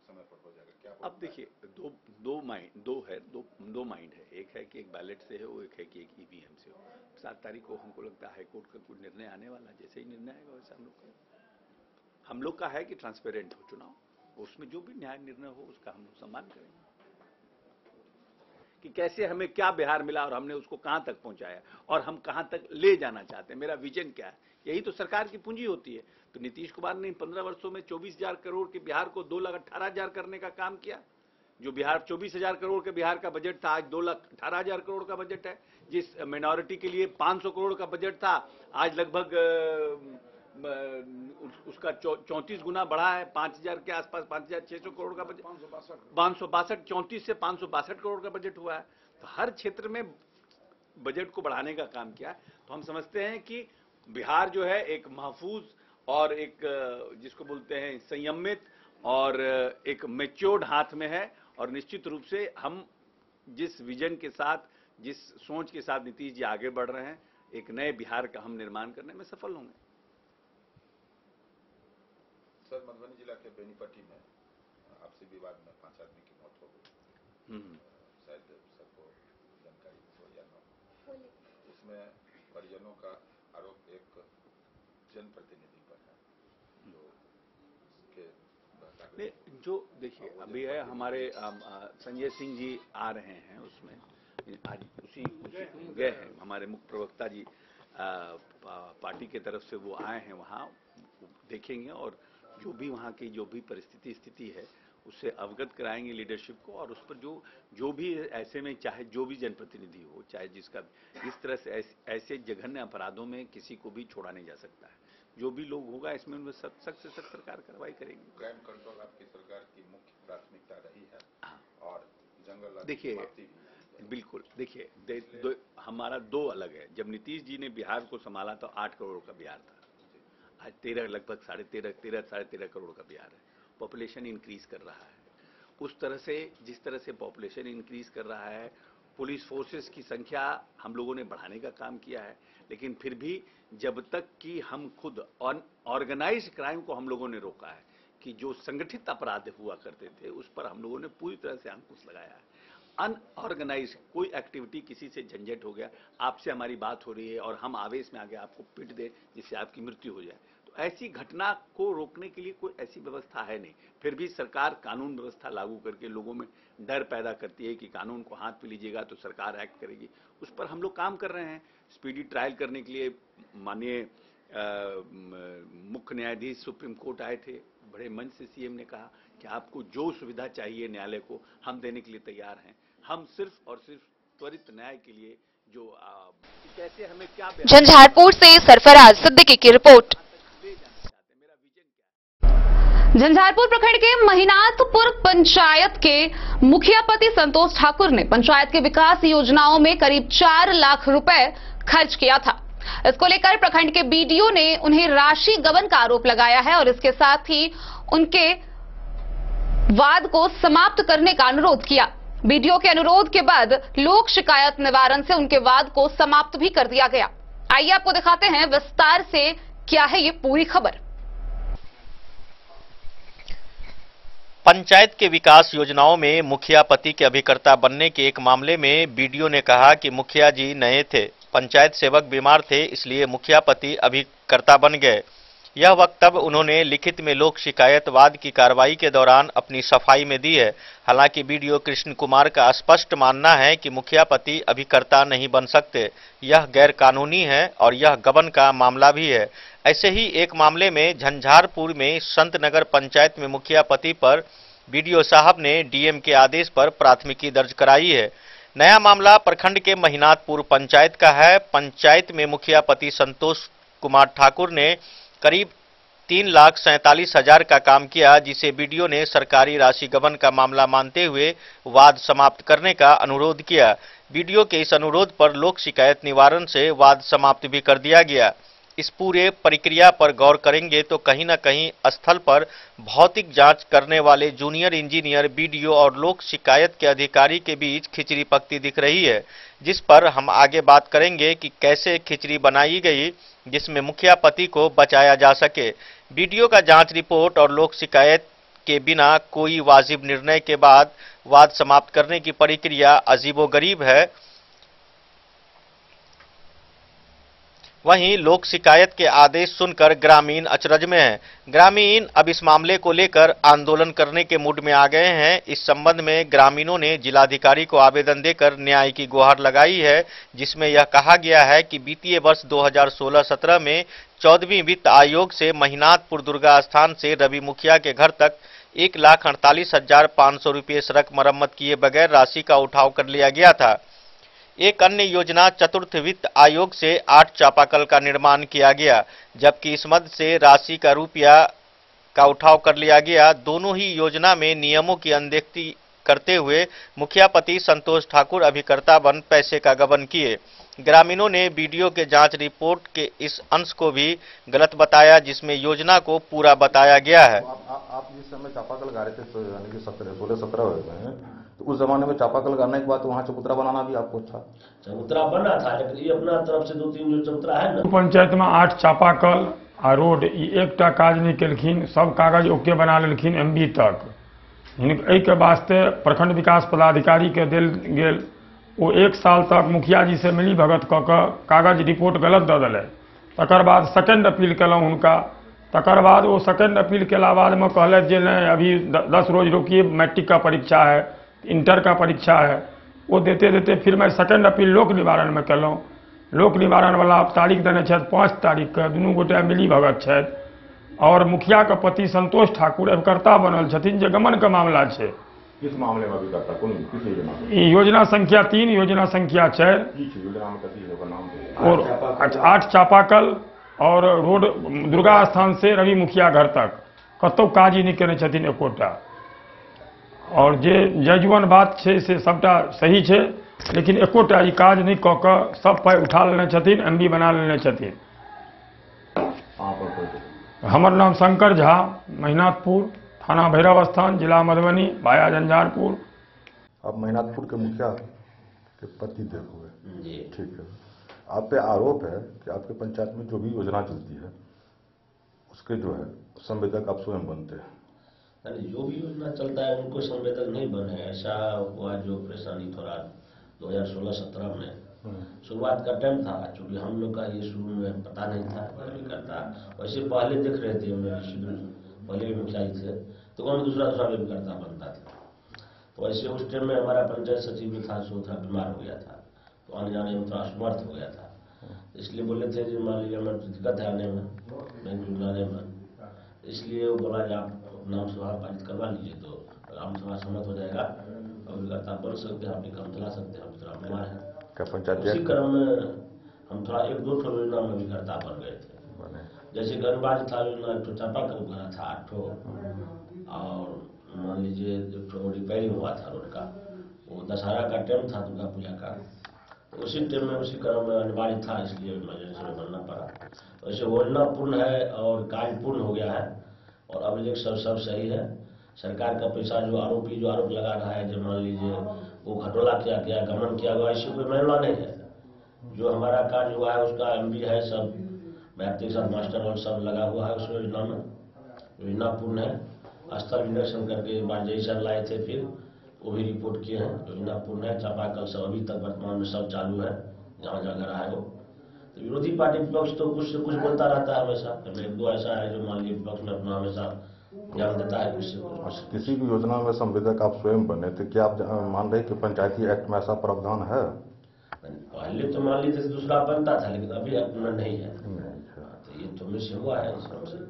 समय पर हो जाएगा क्या? अब देखिए दो माइंड है। एक है कि एक बैलेट से है, वो एक है कि एक ईवीएम से हो। 7 तारीख को हमको लगता है हाईकोर्ट का कुछ निर्णय आने वाला, जैसे ही निर्णय आएगा वैसे हम लोग का है कि ट्रांसपेरेंट हो चुनाव, उसमें जो भी न्याय निर्णय हो उसका हम लोग सम्मान करेंगे कि कैसे हमें क्या बिहार मिला और हमने उसको कहां तक पहुंचाया और हम कहां तक ले जाना चाहते हैं, मेरा विजन क्या है। यही तो सरकार की पूंजी होती है। तो नीतीश कुमार ने 15 वर्षों में 24,000 करोड़ के बिहार को 2,18,000 करने का काम किया। जो बिहार 24,000 करोड़ के बिहार का बजट था, आज 2,18,000 करोड़ का बजट है। जिस माइनॉरिटी के लिए 500 करोड़ का बजट था, आज लगभग उसका 34 गुना बढ़ा है, 5,000 के आसपास, 5,600 करोड़ का बजट, 562 34 से 562 करोड़ का बजट हुआ है। तो हर क्षेत्र में बजट को बढ़ाने का काम किया। तो हम समझते हैं कि बिहार जो है एक महफूज और एक जिसको बोलते हैं संयमित और एक मैच्योर्ड हाथ में है, और निश्चित रूप से हम जिस विजन के साथ, जिस सोच के साथ नीतीश जी आगे बढ़ रहे हैं, एक नए बिहार का हम निर्माण करने में सफल होंगे। सर, मधुबनी जिला के बेनीपट्टी में आपसी विवाद में 5 आदमी की मौत हो गई। शायद सबको जानकारी हो या न हो। इसमें परिजनों का आरोप एक जनप्रतिनिधि पर है, जो देखिए अभी है हमारे संजय सिंह जी आ रहे हैं, उसमें आज उसी गए हैं हमारे मुख्य प्रवक्ता जी पार्टी के तरफ से वो आए हैं, वहाँ देखेंगे और जो भी वहाँ की जो भी स्थिति है उससे अवगत कराएंगे लीडरशिप को, और उस पर जो भी ऐसे में चाहे जो भी जनप्रतिनिधि हो, चाहे जिसका इस तरह से ऐसे जघन्य अपराधों में किसी को भी छोड़ा नहीं जा सकता है। जो भी लोग होगा इसमें उनमें सख्त से सख्त सरकार कार्रवाई करेगी। क्राइम कंट्रोल आपकी सरकार की मुख्य प्राथमिकता रही है। हाँ। और जंगल देखिए बिल्कुल, देखिए हमारा 2 अलग है। जब नीतीश जी ने बिहार को संभाला तो 8 करोड़ का बिहार था, आज 13 लगभग 13.5 करोड़ का बिहार है। पॉपुलेशन इंक्रीज कर रहा है। उस तरह से जिस तरह से पॉपुलेशन इंक्रीज कर रहा है, पुलिस फोर्सेस की संख्या हम लोगों ने बढ़ाने का काम किया है, लेकिन फिर भी जब तक कि हम खुद ऑर्गेनाइज्ड क्राइम को हम लोगों ने रोका है, कि जो संगठित अपराध हुआ करते थे उस पर हम लोगों ने पूरी तरह से अंकुश लगाया है। अनऑर्गेनाइज कोई एक्टिविटी, किसी से झंझट हो गया, आपसे हमारी बात हो रही है और हम आवेश में आगे आपको पीट दें जिससे आपकी मृत्यु हो जाए, तो ऐसी घटना को रोकने के लिए कोई ऐसी व्यवस्था है नहीं। फिर भी सरकार कानून व्यवस्था लागू करके लोगों में डर पैदा करती है कि कानून को हाथ में लीजिएगा तो सरकार एक्ट करेगी। उस पर हम लोग काम कर रहे हैं। स्पीडी ट्रायल करने के लिए माननीय मुख्य न्यायाधीश सुप्रीम कोर्ट आए थे, बड़े मंच से सीएम ने कहा कि आपको जो सुविधा चाहिए न्यायालय को हम देने के लिए तैयार हैं। हम सिर्फ और सिर्फ त्वरित न्याय के लिए जो कैसे हमें क्या झंझारपुर से सरफराज सिद्दीकी की रिपोर्ट। झंझारपुर प्रखंड के महिनाथपुर पंचायत के मुखिया पति संतोष ठाकुर ने पंचायत के विकास योजनाओं में करीब 4 लाख रुपए खर्च किया था। इसको लेकर प्रखंड के बीडीओ ने उन्हें राशि गबन का आरोप लगाया है और इसके साथ ही उनके वाद को समाप्त करने का अनुरोध किया। बीडीओ के अनुरोध के बाद लोक शिकायत निवारण से उनके वाद को समाप्त भी कर दिया गया। आइए आपको दिखाते हैं विस्तार से क्या है ये पूरी खबर। पंचायत के विकास योजनाओं में मुखिया पति के अभिकर्ता बनने के एक मामले में बीडीओ ने कहा कि मुखिया जी नए थे, पंचायत सेवक बीमार थे, इसलिए मुखिया पति अभिकर्ता बन गए। यह वक्तव्य उन्होंने लिखित में लोक शिकायतवाद की कार्रवाई के दौरान अपनी सफाई में दी है। हालांकि बीडीओ कृष्ण कुमार का स्पष्ट मानना है कि मुखिया पति अभिकर्ता नहीं बन सकते, यह गैर कानूनी है और यह गबन का मामला भी है। ऐसे ही एक मामले में झंझारपुर में संत नगर पंचायत में मुखिया पति पर बीडीओ साहब ने डीएम के आदेश पर प्राथमिकी दर्ज कराई है। नया मामला प्रखंड के महिनाथपुर पंचायत का है। पंचायत में मुखिया पति संतोष कुमार ठाकुर ने करीब 3,47,000 का काम किया, जिसे बीडीओ ने सरकारी राशि गबन का मामला मानते हुए वाद समाप्त करने का अनुरोध किया। बीडीओ के इस अनुरोध पर लोक शिकायत निवारण से वाद समाप्त भी कर दिया गया। इस पूरे प्रक्रिया पर गौर करेंगे तो कहीं न कहीं स्थल पर भौतिक जांच करने वाले जूनियर इंजीनियर, बीडीओ और लोक शिकायत के अधिकारी के बीच खिचड़ी पकती दिख रही है, जिस पर हम आगे बात करेंगे कि कैसे खिचड़ी बनाई गई जिसमें मुखिया पति को बचाया जा सके। बीडीओ का जांच रिपोर्ट और लोक शिकायत के बिना कोई वाजिब निर्णय के बाद वाद समाप्त करने की प्रक्रिया अजीबोगरीब है। वहीं लोक शिकायत के आदेश सुनकर ग्रामीण अचरज में हैं। ग्रामीण अब इस मामले को लेकर आंदोलन करने के मूड में आ गए हैं। इस संबंध में ग्रामीणों ने जिलाधिकारी को आवेदन देकर न्याय की गुहार लगाई है, जिसमें यह कहा गया है कि वित्तीय वर्ष 2016-17 में 14वीं वित्त आयोग से महिनाथपुर दुर्गा स्थान से रवि मुखिया के घर तक 1,48,500 रुपये सड़क मरम्मत किए बगैर राशि का उठाव कर लिया गया था। एक अन्य योजना चतुर्थ वित्त आयोग से 8 चापाकल का निर्माण किया गया, जबकि इस मद से राशि का रुपया का उठाव कर लिया गया। दोनों ही योजना में नियमों की अनदेखी करते हुए मुखिया पति संतोष ठाकुर अभिकर्ता बन पैसे का गबन किए। ग्रामीणों ने बीडीओ के जांच रिपोर्ट के इस अंश को भी गलत बताया, जिसमें योजना को पूरा बताया गया है। आप जिस समय चापाकल गा रहे थे, यानी कि 16-17 में, तो तो उस जमाने में चापाकल करने के बाद तो वहाँ चबूतरा बनाना भी आपको अच्छा? चबूतरा बना था, लेकिन ये अपना तरफ से 2-3 जो चबूतरा है ना। पंचायत में 8 चापाकल आ रोड एकटा काज नहीं केलखिन, सब कागज ओके बना लेलखिन MB तक। एहिके वास्ते प्रखंड विकास पदाधिकारी के देल गेल, वो 1 साल तक मुखिया जी से मिली भगत कऽ कऽ कागज रिपोर्ट गलत दऽ देलै। तकर बाद सेकेंड अपील केलहुँ हुनका, तकर बाद वो सेकेंड अपील केला बाद में कहलथि जे नहीं अभी 10 रोज रोकिए, मैट्रिक का परीक्षा है, इंटर का परीक्षा है। वो देते देते फिर मैं सेकेंड अपील लोक निवारण में केलहुँ। लोक निवारण वाला तारीख देने छथि 5 तारीख के, दुनू गोटे मिली भगत छथि। और मुखिया के पति संतोष ठाकुर अभिकर्ता बनल छथिन, जे गमन के मामला छै। किस मामले में अभिकर्ता? किस योजना? योजना संख्या 3, योजना संख्या 4 और 8 चापाकल और रोड दुर्गा स्थान से रवि मुखिया घर तक कतौ काज नहीं केने छथिन एकोटा। और जे जजुअन बात छै से सबटा सही छै, लेकिन एकोटा ई काज नहीं कऽ कऽ सब पाइ उठा लेने छथिन, MB बना लेने छथिन। हमर नाम शंकर झा, महिनाथपुर, थाना भैरव स्थान, जिला मधुबनी, भाया झंझारपुर। आप महिनाथपुर के मुखिया के पति देव हुए, जी ठीक है। आप पे आरोप है कि आपके पंचायत में जो भी योजना चलती है उसके जो है संवेदक आप स्वयं बनते हैं। जो भी योजना चलता है उनको संवेदक नहीं बने। ऐसा हुआ जो परेशानी थोड़ा 2016-17 में शुरुआत का टाइम था, चूँकि हम लोग का ये शुरू में पता नहीं था करता। वैसे पहले देख रहे थे, पहले भी मुखिया थे, तो वहाँ दूसरा भी करता बनता था। तो वैसे उस टाइम में हमारा पंचायत सचिव भी था, सो थोड़ा बीमार हो गया था, तो आने जाने में थोड़ा असमर्थ हो गया था। इसलिए बोले थे कि मान लीजिए हमें दिक्कत है आने में, बैंक जाने में, इसलिए वो बोला कि आप नाम सभा पारित करवा लीजिए, तो ग्राम सभा सम्मत हो जाएगा, अभिकर्ता बन सकते हैं, अपने काम चला सकते हैं। हम थोड़ा बीमार है, उसी क्रम में हम थोड़ा 1-2 योजना में अभिकर्ता बन गए थे। जैसे गणबाज था योजना, एक तो चापाकल बना था 8 और मान लीजिए एक तो रिपेयरिंग हुआ था रोड का, वो दशहरा का टाइम था, दुर्गा पूजा का, तो उसी टाइम में उसी क्रम में अनिवार्य था, इसलिए इमरजेंसी में बनना पड़ा। तो ऐसे योजना पूर्ण है और कार्य पूर्ण हो गया है और अभिलेख सब सही है। सरकार का पैसा जो आरोप लगा रहा है, जो मान लीजिए वो घटोला किया गया, गमन किया गया, ऐसी कोई मामला नहीं है। जो हमारा कार्य हुआ है उसका MB है, सब मैट्रिक के साथ मास्टर और सब लगा हुआ है उस योजना में। योजना पूर्ण है। स्थल निरीक्षण करके एक बार जैसा लाए थे, फिर वो भी रिपोर्ट किए हैं। योजना पूर्ण है। चापाकल सब अभी तक वर्तमान में सब चालू है, जहाँ जहाँ रहा है वो। तो विरोधी पार्टी विपक्ष तो कुछ से कुछ बोलता रहता है हमेशा। 1-2 ऐसा है जो मान लीजिए विपक्ष में अपना हमेशा ज्ञान देता है कुछ से कुछ। किसी भी योजना में संवेदक आप स्वयं बने, तो क्या आप मान रहे कि पंचायती एक्ट में ऐसा प्रावधान है? पहले तो मान लीजिए दूसरा बनता था, लेकिन अभी अपना नहीं है। तो ये तो मिस हुआ है।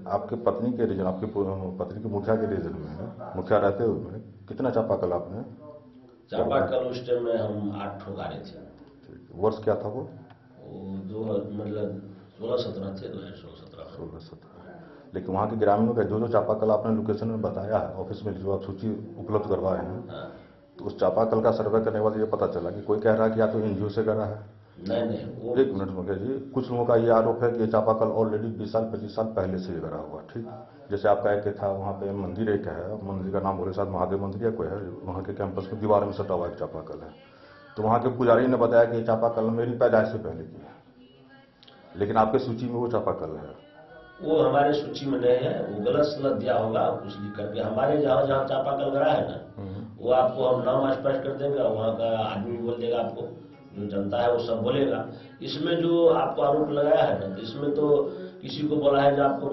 आपके पत्नी के रीजन, आपकी पत्नी के मुखिया के रीजन में, मुखिया रहते हुए कितना चापाकल आपने? चापाकल उस टाइम में हम 8 ठोकारे थे। वर्ष क्या था वो? मतलब 16-17 थे, 2016-17। लेकिन वहाँ के ग्रामीणों का जो चापाकल आपने लोकेशन में बताया है, ऑफिस में जो आप सूची उपलब्ध करवाए हैं, तो उस चापाकल का सर्वे करने के बाद ये पता चला कि कोई कह रहा है कि या तो NGO से करा है। नहीं वो 1 मिनट मुखिया जी, कुछ लोगों का ये आरोप है कि ये चापाकल ऑलरेडी 20 साल 25 साल पहले से करा हुआ। ठीक, जैसे आपका एक था वहाँ पे मंदिर एक है, मंदिर का नाम बोले साथ महादेव मंदिर या कोई है, वहाँ के कैंपस में दीवार में सटा हुआ एक चापाकल है। तो वहाँ के पुजारी ने बताया कि ये चापाकल मेरी पैदाइश से पहले की है, लेकिन आपके सूची में वो चापाकल है। वो हमारे सूची में नहीं है, वो गलत सलत दिया होगा कुछ लिख करके। हमारे जहाँ जहाँ चापाकल गड़ा है ना, वो आपको हम नाम स्पष्ट कर देंगे, वहाँ का आदमी बोल देगा, आपको जो जनता है वो सब बोलेगा। इसमें जो आपको आरोप लगाया है ना, इसमें तो किसी को बोला है कि आपको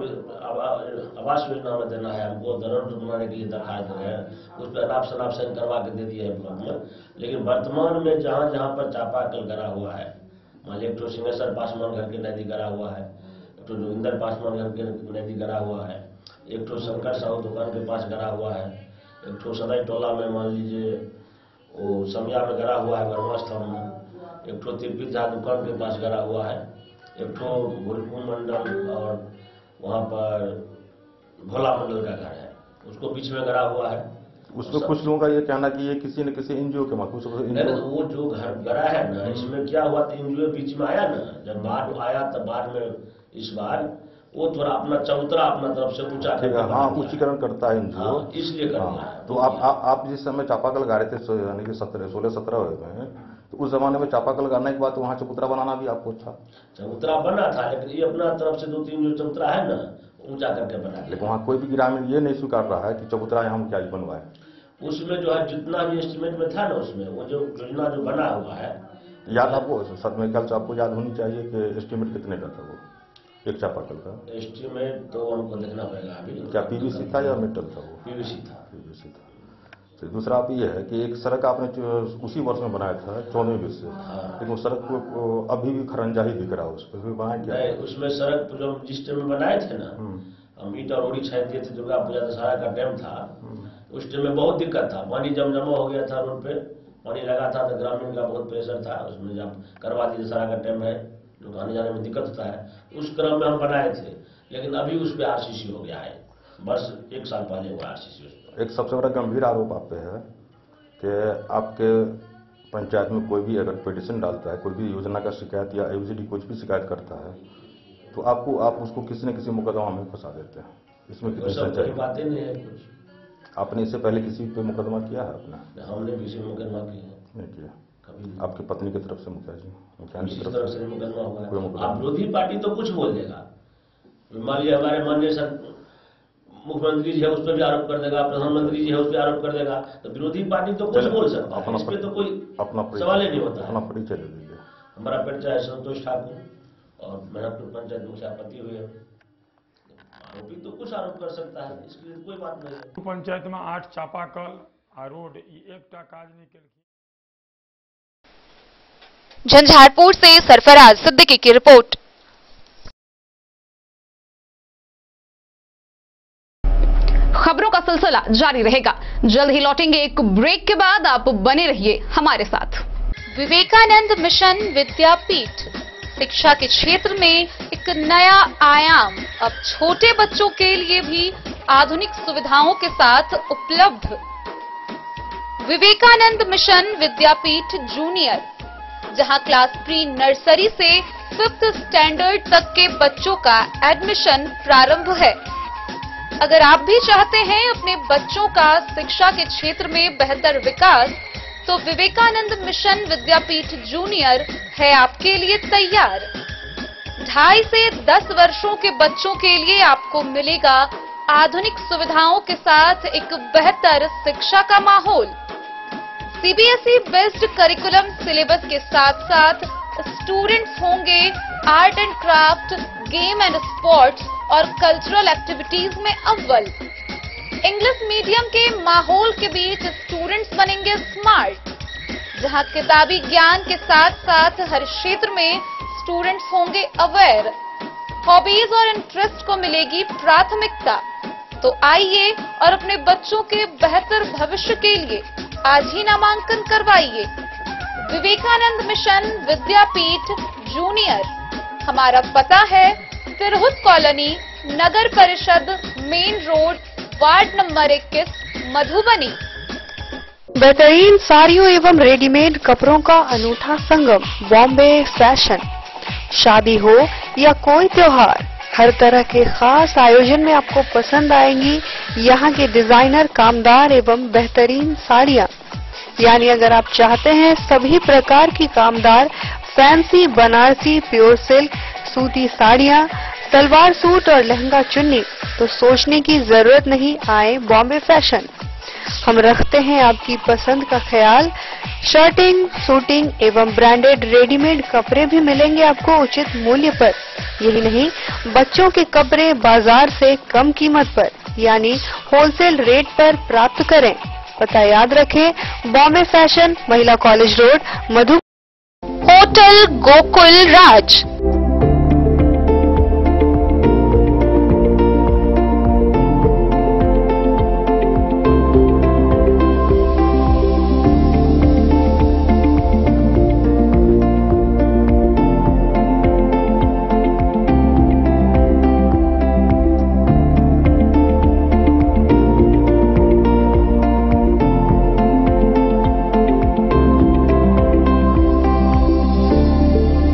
आवास योजना में देना है, हमको दरअसल बनाने के लिए दरखास्त दे रहे हैं, उस पर अनाप शनाप साइन करवा के दे दिए है ब्लॉक में। लेकिन वर्तमान में जहाँ जहाँ पर चापाकल गड़ा हुआ है, मान लीजिए एक तो सिंहेश्वर पासवान घर के नदी गड़ा हुआ है, एक तो जोगिंदर पासवान घर के नदी गड़ा हुआ है, एक तो शंकर साहू दुकान के पास गड़ा हुआ है, एक तो सदाई टोला में मान लीजिए वो समिया में गड़ा हुआ है वर्मा स्थल में, एक तो तिरपी झा दुकान के पास गड़ा हुआ है, एक तो भोलपुर मंडल और वहाँ पर भोला मंडल का घर है, उसको बीच में गड़ा हुआ है। उसमें कुछ लोगों का ये कहना कि ये किसी न किसी NGO के माध्यम से वो जो घर गड़ा है ना, इसमें क्या हुआ था, NGO बीच में आया ना, जब बाढ़ आया तब बाद में इस बार वो थोड़ा अपना चबूतरा अपना तरफ से ऊंचा ठीक है, हाँ उच्चीकरण करता है एनजीओ। हाँ, इसलिए करना है। तो आप जिस समय चापाकल गा रहे थे यानी कि 16-17 में, तो उस जमाने में चापाकल गाने के बाद वहाँ चबूतरा बनाना भी आपको था? चबूतरा बना था, लेकिन ये अपना तरफ से 2-3 जो चबूतरा है ना ऊंचा करके बना दिया। लेकिन वहाँ कोई भी ग्रामीण ये नहीं स्वीकार रहा है कि चबूतरा यहाँ क्या बनवाए। उसमें जो है जितना भी एस्टिमेट में था ना, उसमें वो जो योजना जो बना हुआ है, याद आपको सर मेरे ख्याल से आपको याद होनी चाहिए कि एस्टिमेट कितने का था वो एक चापाकल का? एस्टिमेट तो हमको देखना पड़ेगा अभी। क्या पीवीसी था या मेटल था वो? पीवीसी था। पीवीसी था। तो दूसरा आप ये है कि एक सड़क आपने उसी वर्ष में बनाया था 94 से, लेकिन वो सड़क को अभी भी खरंजा ही दिख रहा है, उस पर भी बनाया क्या? नहीं, उसमें सड़क जो जिस टाइम में बनाए थे ना, हम ईट और ओड़ी छाए दिए थे, दुर्गा पूजा दशहरा का टाइम था, उस टाइम में बहुत दिक्कत था, पानी जमा हो गया था रोड पे, पानी लगा था तो ग्रामीण का बहुत प्रेशर था उसमें। जब करवा दी दशहरा का टाइम है, जो आने जाने में दिक्कत होता है, उस क्रम में हम बनाए थे, लेकिन अभी उस पर आरसीसी हो गया है, बस 1 साल पहले हुआ आरसीसी उस पर। एक सबसे बड़ा गंभीर आरोप आप पे है कि आपके पंचायत में कोई भी अगर पिटीशन डालता है, कोई भी योजना का शिकायत या एबीसीडी कुछ भी शिकायत करता है, तो आप उसको किसी न किसी मुकदमा में फंसा देते हैं। इसमें कितनी सच्चाई? बातें नहीं है कुछ। आपने इससे पहले किसी पे मुकदमा किया है अपना? हमने किसी मुकदमा किया नहीं किया कभी। आपकी पत्नी की तरफ से मुखिया की तरफ से मुकदमा हुआ कोई है। मुकदमा? आप विरोधी पार्टी तो कुछ बोल देगा, मान लीजिए हमारे माननीय सर मुख्यमंत्री जी है उस पर भी आरोप कर देगा, प्रधानमंत्री जी है उस पर आरोप कर देगा, तो विरोधी पार्टी तो कुछ बोल सकता है, इस पे तो कोई सवाल ही नहीं होता। अपना परिचय दे दीजिए। हमारा परिचय है संतोष ठाकुर और मैनापुर पंचायत मुखियापति हुए। आरोपी तो कुछ आरोप कर सकता है, इसके लिए कोई बात नहीं है। पंचायत में 8 चापाकल आ रोड एकटा काज नहीं केलखिन। झंझारपुर से सरफराज सिद्दीकी की रिपोर्ट। खबरों का सिलसिला जारी रहेगा, जल्द ही लौटेंगे एक ब्रेक के बाद, आप बने रहिए हमारे साथ। विवेकानंद मिशन विद्यापीठ शिक्षा के क्षेत्र में एक नया आयाम अब छोटे बच्चों के लिए भी आधुनिक सुविधाओं के साथ उपलब्ध। विवेकानंद मिशन विद्यापीठ जूनियर, जहां क्लास प्री नर्सरी से 5th स्टैंडर्ड तक के बच्चों का एडमिशन प्रारंभ है। अगर आप भी चाहते हैं अपने बच्चों का शिक्षा के क्षेत्र में बेहतर विकास, तो विवेकानंद मिशन विद्यापीठ जूनियर है आपके लिए तैयार। 2.5 से 10 वर्षों के बच्चों के लिए आपको मिलेगा आधुनिक सुविधाओं के साथ एक बेहतर शिक्षा का माहौल। सीबीएसई बेस्ड करिकुलम सिलेबस के साथ साथ स्टूडेंट्स होंगे art and craft, game and sports और कल्चरल एक्टिविटीज में अव्वल। इंग्लिश मीडियम के माहौल के बीच स्टूडेंट्स बनेंगे स्मार्ट, जहां किताबी ज्ञान के साथ साथ हर क्षेत्र में स्टूडेंट्स होंगे अवेयर। हॉबीज और इंटरेस्ट को मिलेगी प्राथमिकता। तो आइए और अपने बच्चों के बेहतर भविष्य के लिए आज ही नामांकन करवाइए। विवेकानंद मिशन विद्यापीठ जूनियर, हमारा पता है तिरहुत कॉलोनी, नगर परिषद, main road, ward number 21, Madhubani. बेहतरीन साड़ियों एवं रेडीमेड कपड़ों का अनूठा संगम बॉम्बे फैशन। शादी हो या कोई त्योहार, हर तरह के खास आयोजन में आपको पसंद आएंगी यहाँ के डिजाइनर कामदार एवं बेहतरीन साड़ियाँ। यानी अगर आप चाहते हैं सभी प्रकार की कामदार फैंसी बनारसी प्योर सिल्क सूती साड़ियाँ, सलवार सूट और लहंगा चुन्नी, तो सोचने की जरूरत नहीं, आए बॉम्बे फैशन। हम रखते हैं आपकी पसंद का ख्याल। शर्टिंग, सूटिंग एवं ब्रांडेड रेडीमेड कपड़े भी मिलेंगे आपको उचित मूल्य पर। यही नहीं, बच्चों के कपड़े बाजार से कम कीमत पर यानी होलसेल रेट पर प्राप्त करें। पता याद रखें, बॉम्बे फैशन, महिला कॉलेज रोड, मधु। होटल गोकुल राज,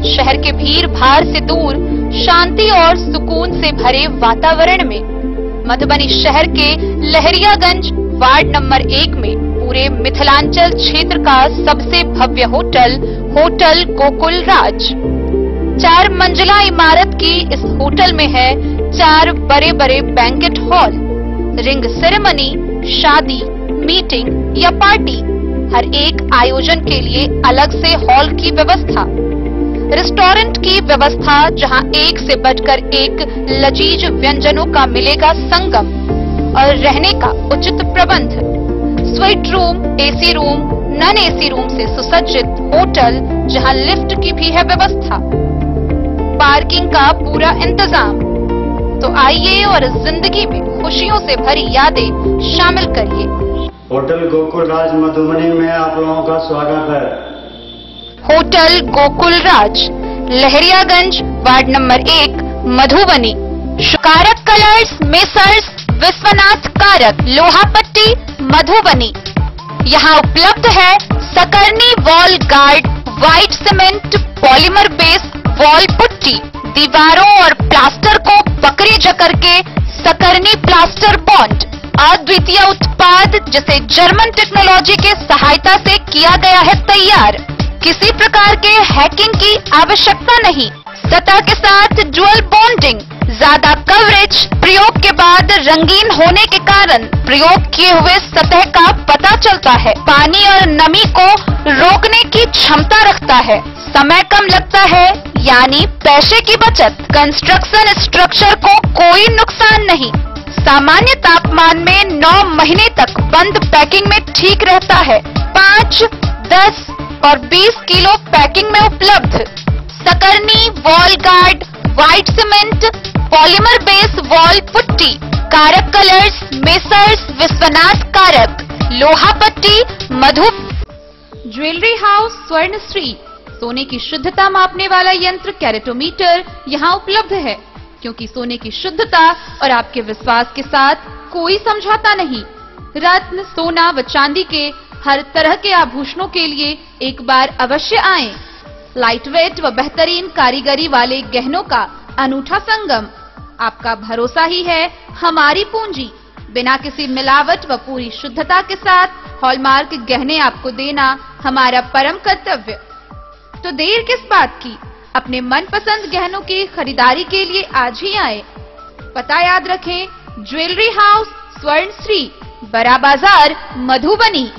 शहर के भीड़ भाड़ से दूर शांति और सुकून सुकून से भरे वातावरण में मधुबनी शहर के लहरियागंज वार्ड नंबर 1 में पूरे मिथिलांचल क्षेत्र का सबसे भव्य होटल होटल गोकुल राज 4 मंजिला इमारत की इस होटल में है 4 बड़े बड़े बैंकेट हॉल, रिंग सेरेमनी, शादी, मीटिंग या पार्टी, हर एक आयोजन के लिए अलग से हॉल की व्यवस्था, रेस्टोरेंट की व्यवस्था जहां एक से बढ़कर एक लजीज व्यंजनों का मिलेगा संगम और रहने का उचित प्रबंध, suite room, AC room, non AC room से सुसज्जित होटल जहां लिफ्ट की भी है व्यवस्था, पार्किंग का पूरा इंतजाम। तो आइए और इस जिंदगी में खुशियों से भरी यादें शामिल करिए। होटल गोकुल राज मधुबनी में आप लोगों का स्वागत है। होटल गोकुल राज, लहरियागंज, वार्ड नंबर 1, मधुबनी। कारक कलर्स, मेसर्स विश्वनाथ कारक, लोहापट्टी, मधुबनी। यहाँ उपलब्ध है Sakarni wall guard, white cement, polymer base wall putty, दीवारों और प्लास्टर को पकड़े जकड़ के सकरनी प्लास्टर बॉन्ड, अद्वितीय उत्पाद जिसे जर्मन टेक्नोलॉजी के सहायता से किया गया है तैयार। किसी प्रकार के हैकिंग की आवश्यकता नहीं। सतह के साथ डुअल बॉन्डिंग, ज्यादा कवरेज, प्रयोग के बाद रंगीन होने के कारण प्रयोग किए हुए सतह का पता चलता है। पानी और नमी को रोकने की क्षमता रखता है। समय कम लगता है यानी पैसे की बचत। कंस्ट्रक्शन स्ट्रक्चर को कोई नुकसान नहीं। सामान्य तापमान में 9 महीने तक बंद पैकिंग में ठीक रहता है। 5, 10 और 20 किलो पैकिंग में उपलब्ध। Sakarni wall guard, white cement, polymer base wall putty, Karak colours, messrs Vishwanath Karak, Lohapatti, मधु। ज्वेलरी हाउस स्वर्णश्री, सोने की शुद्धता मापने वाला यंत्र कैरेटोमीटर यहाँ उपलब्ध है, क्योंकि सोने की शुद्धता और आपके विश्वास के साथ कोई समझौता नहीं। रत्न, सोना व चांदी के हर तरह के आभूषणों के लिए एक बार अवश्य आएं। लाइट वेट व बेहतरीन कारीगरी वाले गहनों का अनूठा संगम। आपका भरोसा ही है हमारी पूंजी। बिना किसी मिलावट व पूरी शुद्धता के साथ हॉलमार्क गहने आपको देना हमारा परम कर्तव्य। तो देर किस बात की, अपने मनपसंद गहनों की खरीदारी के लिए आज ही आए। पता याद रखें, ज्वेलरी हाउस स्वर्णश्री, बड़ा बाजार, मधुबनी।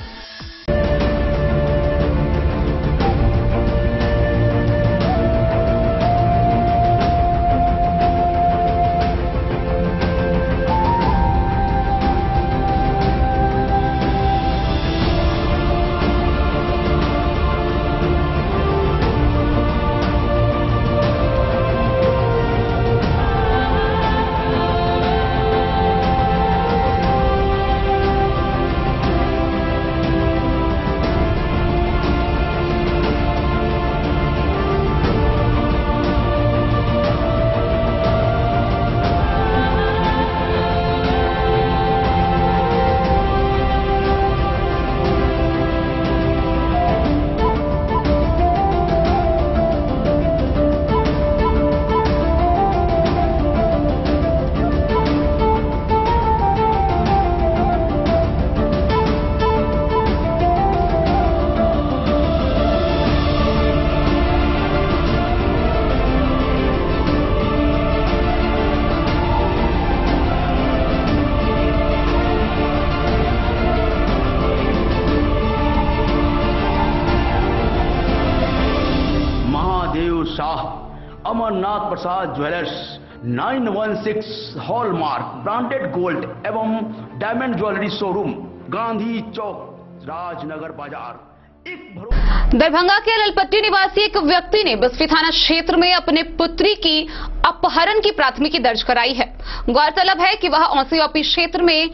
अमरनाथ प्रसाद ज्वेलर्स 916 हॉलमार्क ब्रांडेड गोल्ड एवं डायमंड ज्वेलरी शोरूम, गांधी चौक, राजनगर बाजार। दरभंगा के ललपट्टी निवासी एक व्यक्ति ने बस्ती थाना क्षेत्र में अपने पुत्री की अपहरण की प्राथमिकी दर्ज कराई है। गौरतलब है कि वह औसी क्षेत्र में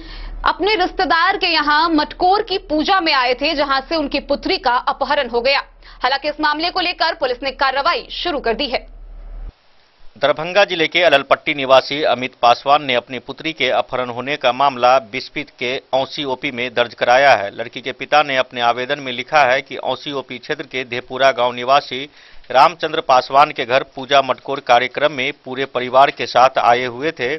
अपने रिश्तेदार के यहां मटकोर की पूजा में आए थे, जहां से उनकी पुत्री का अपहरण हो गया। हालांकि इस मामले को लेकर पुलिस ने कार्रवाई शुरू कर दी है। दरभंगा जिले के अललपट्टी निवासी अमित पासवान ने अपनी पुत्री के अपहरण होने का मामला बिस्फीत के औसी ओपी में दर्ज कराया है। लड़की के पिता ने अपने आवेदन में लिखा है कि औसी ओपी क्षेत्र के धेपुरा गांव निवासी रामचंद्र पासवान के घर पूजा मटकोर कार्यक्रम में पूरे परिवार के साथ आए हुए थे,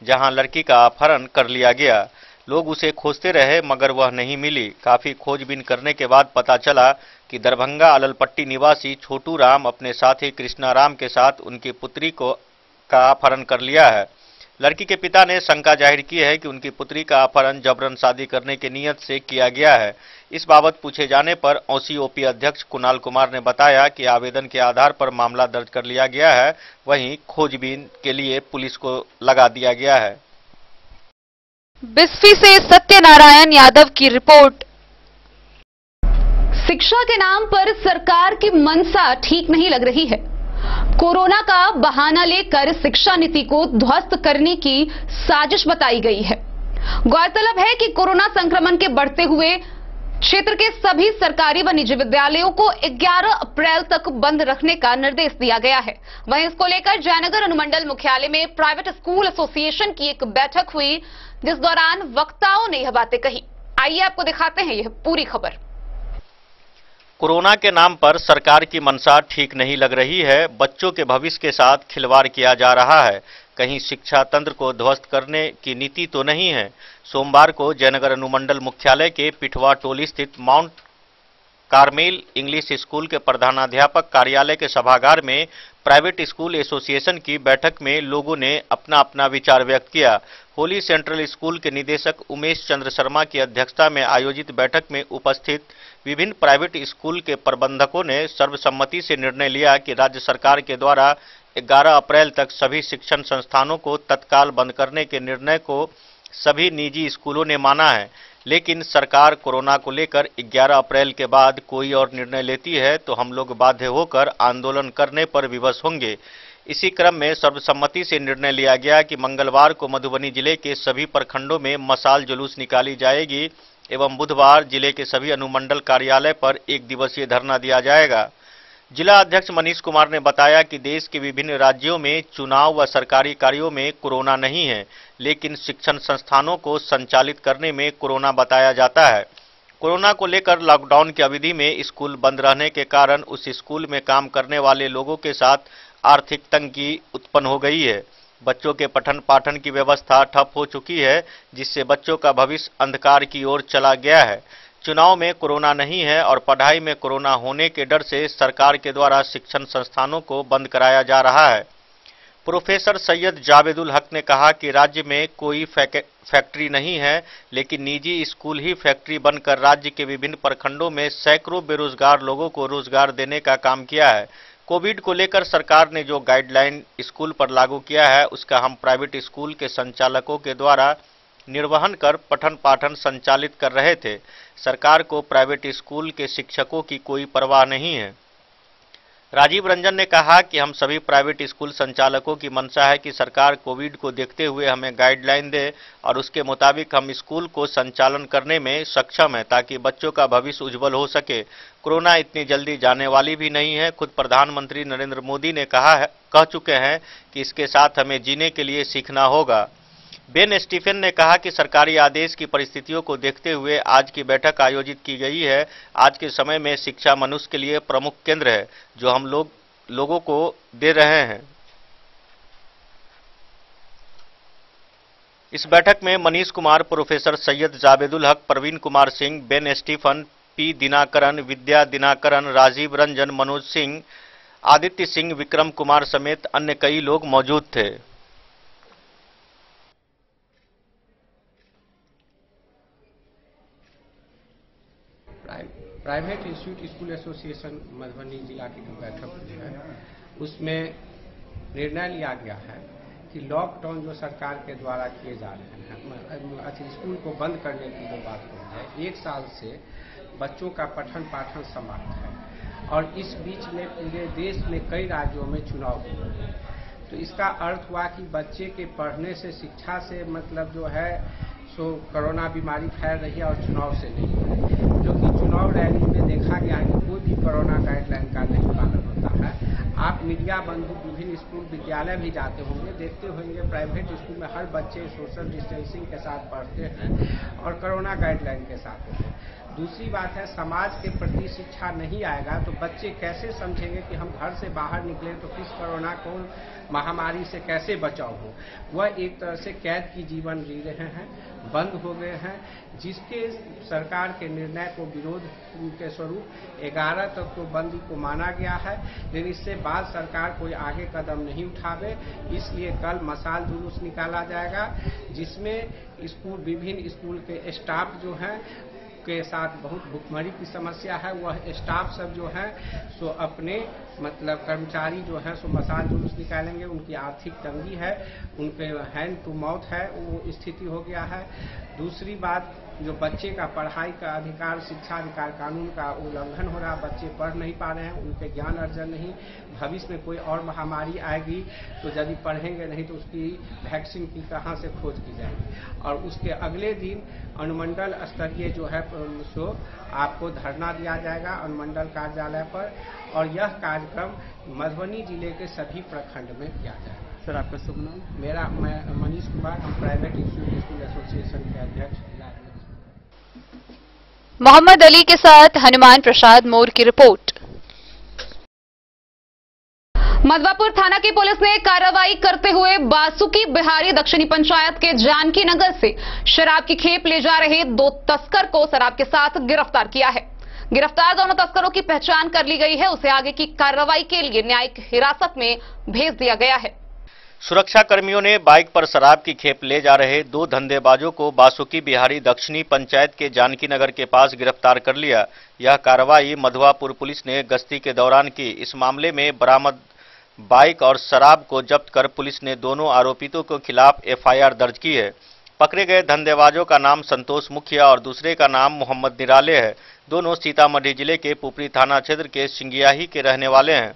जहां लड़की का अपहरण कर लिया गया। लोग उसे खोजते रहे मगर वह नहीं मिली। काफी खोजबीन करने के बाद पता चला कि दरभंगा अललपट्टी निवासी छोटू राम अपने साथी कृष्णा राम के साथ उनकी पुत्री का अपहरण कर लिया है। लड़की के पिता ने शंका जाहिर की है कि उनकी पुत्री का अपहरण जबरन शादी करने की नीयत से किया गया है। इस बाबत पूछे जाने पर ओसीओपी अध्यक्ष कुणाल कुमार ने बताया कि आवेदन के आधार पर मामला दर्ज कर लिया गया है, वहीं खोजबीन के लिए पुलिस को लगा दिया गया है। बिस्फी से सत्यनारायण यादव की रिपोर्ट। शिक्षा के नाम पर सरकार की मंशा ठीक नहीं लग रही है। कोरोना का बहाना लेकर शिक्षा नीति को ध्वस्त करने की साजिश बताई गई है। गौरतलब है कि कोरोना संक्रमण के बढ़ते हुए क्षेत्र के सभी सरकारी व निजी विद्यालयों को 11 अप्रैल तक बंद रखने का निर्देश दिया गया है। वहीं इसको लेकर जयनगर अनुमंडल मुख्यालय में प्राइवेट स्कूल एसोसिएशन की एक बैठक हुई, जिस दौरान वक्ताओं ने यह बातें कही। आइए आपको दिखाते हैं यह पूरी खबर। कोरोना के नाम पर सरकार की मंशा ठीक नहीं लग रही है। बच्चों के भविष्य के साथ खिलवाड़ किया जा रहा है। कहीं शिक्षा तंत्र को ध्वस्त करने की नीति तो नहीं है। सोमवार को जयनगर अनुमंडल मुख्यालय के पिठवा टोली स्थित माउंट कार्मेल इंग्लिश स्कूल के प्रधानाध्यापक कार्यालय के सभागार में प्राइवेट स्कूल एसोसिएशन की बैठक में लोगों ने अपना अपना विचार व्यक्त किया। होली सेंट्रल स्कूल के निदेशक उमेश चंद्र शर्मा की अध्यक्षता में आयोजित बैठक में उपस्थित विभिन्न प्राइवेट स्कूल के प्रबंधकों ने सर्वसम्मति से निर्णय लिया कि राज्य सरकार के द्वारा 11 अप्रैल तक सभी शिक्षण संस्थानों को तत्काल बंद करने के निर्णय को सभी निजी स्कूलों ने माना है, लेकिन सरकार कोरोना को लेकर 11 अप्रैल के बाद कोई और निर्णय लेती है तो हम लोग बाध्य होकर आंदोलन करने पर विवश होंगे। इसी क्रम में सर्वसम्मति से निर्णय लिया गया कि मंगलवार को मधुबनी जिले के सभी प्रखंडों में मशाल जुलूस निकाली जाएगी एवं बुधवार जिले के सभी अनुमंडल कार्यालय पर 1 दिवसीय धरना दिया जाएगा। जिला अध्यक्ष मनीष कुमार ने बताया कि देश के विभिन्न राज्यों में चुनाव व सरकारी कार्यों में कोरोना नहीं है, लेकिन शिक्षण संस्थानों को संचालित करने में कोरोना बताया जाता है। कोरोना को लेकर लॉकडाउन की अवधि में स्कूल बंद रहने के कारण उस स्कूल में काम करने वाले लोगों के साथ आर्थिक तंगी उत्पन्न हो गई है। बच्चों के पठन पाठन की व्यवस्था ठप हो चुकी है, जिससे बच्चों का भविष्य अंधकार की ओर चला गया है। चुनाव में कोरोना नहीं है और पढ़ाई में कोरोना होने के डर से सरकार के द्वारा शिक्षण संस्थानों को बंद कराया जा रहा है। प्रोफेसर सैयद जावेदुल हक ने कहा कि राज्य में कोई फैक्ट्री नहीं है, लेकिन निजी स्कूल ही फैक्ट्री बनकर राज्य के विभिन्न प्रखंडों में सैकड़ों बेरोजगार लोगों को रोजगार देने का काम किया है। कोविड को लेकर सरकार ने जो गाइडलाइन स्कूल पर लागू किया है, उसका हम प्राइवेट स्कूल के संचालकों के द्वारा निर्वहन कर पठन पाठन संचालित कर रहे थे। सरकार को प्राइवेट स्कूल के शिक्षकों की कोई परवाह नहीं है। राजीव रंजन ने कहा कि हम सभी प्राइवेट स्कूल संचालकों की मंशा है कि सरकार कोविड को देखते हुए हमें गाइडलाइन दे और उसके मुताबिक हम स्कूल को संचालन करने में सक्षम हैं, ताकि बच्चों का भविष्य उज्जवल हो सके। कोरोना इतनी जल्दी जाने वाली भी नहीं है। खुद प्रधानमंत्री नरेंद्र मोदी ने कह चुके हैं कि इसके साथ हमें जीने के लिए सीखना होगा। बेन स्टीफन ने कहा कि सरकारी आदेश की परिस्थितियों को देखते हुए आज की बैठक आयोजित की गई है। आज के समय में शिक्षा मनुष्य के लिए प्रमुख केंद्र है, जो हम लोगों को दे रहे हैं। इस बैठक में Manish Kumar, professor Syed Javedul Haque, Praveen Kumar Singh, Ben Stephen, P Dinakaran, Vidya Dinakaran, Rajeev Ranjan, Manoj Singh, Aditya Singh, Vikram Kumar समेत अन्य कई लोग मौजूद थे। Private institute school association Madhubani जिला की जो बैठक हुई है, उसमें निर्णय लिया गया है कि लॉकडाउन जो सरकार के द्वारा किए जा रहे हैं, स्कूल को बंद करने की जो बात हो है, 1 साल से बच्चों का पठन पाठन समाप्त है और इस बीच में पूरे देश में कई राज्यों में चुनाव हुए हैं। तो इसका अर्थ हुआ कि बच्चे के पढ़ने से, शिक्षा से मतलब जो है सो कोरोना बीमारी फैल रही है और चुनाव से नहीं है, जो कि चुनाव रैली में देखा गया है कि कोई भी कोरोना गाइडलाइन का नहीं पालन होता है। आप मीडिया बंधु विभिन्न स्कूल विद्यालय भी जाते होंगे, देखते होंगे प्राइवेट स्कूल में हर बच्चे सोशल डिस्टेंसिंग के साथ पढ़ते हैं और कोरोना गाइडलाइन के साथ होते हैं। दूसरी बात है, समाज के प्रति शिक्षा नहीं आएगा तो बच्चे कैसे समझेंगे कि हम घर से बाहर निकले तो किस कोरोना को महामारी से कैसे बचाव हो। वह एक तरह से कैद की जीवन जी रहे हैं, बंद हो गए हैं, जिसके सरकार के निर्णय को विरोध के स्वरूप 11 तक तो बंदी को माना गया है, लेकिन इससे बाद सरकार कोई आगे कदम नहीं उठावे। इसलिए कल मशाल जुलूस निकाला जाएगा, जिसमें स्कूल विभिन्न स्कूल के स्टाफ जो हैं के साथ बहुत भुखमरी की समस्या है। वह स्टाफ सब जो है सो अपने मतलब कर्मचारी जो है सो मशाल जुलूस निकालेंगे। उनकी आर्थिक तंगी है, उनके हैंड टू माउथ है वो स्थिति हो गया है। दूसरी बात, जो बच्चे का पढ़ाई का अधिकार, शिक्षा अधिकार कानून का उल्लंघन हो रहा, बच्चे पढ़ नहीं पा रहे हैं, उनके ज्ञान अर्जन नहीं। भविष्य में कोई और महामारी आएगी तो यदि पढ़ेंगे नहीं तो उसकी वैक्सीन की कहाँ से खोज की जाएगी। और उसके अगले दिन अनुमंडल स्तरीय जो है सो आपको धरना दिया जाएगा अनुमंडल कार्यालय पर, और यह कार्यक्रम मधुबनी जिले के सभी प्रखंड में किया जाएगा। सर, आपका शुभ नाम? मैं मनीष कुमार, हम प्राइवेट स्कूल एसोसिएशन के अध्यक्ष। मोहम्मद अली के साथ हनुमान प्रसाद मोर की रिपोर्ट। मधवापुर थाना की पुलिस ने कार्रवाई करते हुए बासुकी बिहारी दक्षिणी पंचायत के जानकी नगर से शराब की खेप ले जा रहे 2 तस्कर को शराब के साथ गिरफ्तार किया है। गिरफ्तार दोनों तस्करों की पहचान कर ली गई है। उसे आगे की कार्रवाई के लिए न्यायिक हिरासत में भेज दिया गया है। सुरक्षा कर्मियों ने बाइक पर शराब की खेप ले जा रहे 2 धंधेबाजों को बासुकी बिहारी दक्षिणी पंचायत के जानकी नगर के पास गिरफ्तार कर लिया। यह कार्रवाई मधवापुर पुलिस ने गश्ती के दौरान की। इस मामले में बरामद बाइक और शराब को जब्त कर पुलिस ने दोनों आरोपितों के खिलाफ एफआईआर दर्ज की है। पकड़े गए धंधेबाजों का नाम संतोष मुखिया और दूसरे का नाम मोहम्मद निराले है। दोनों सीतामढ़ी जिले के पुपरी थाना क्षेत्र के सिंगियाही के रहने वाले हैं।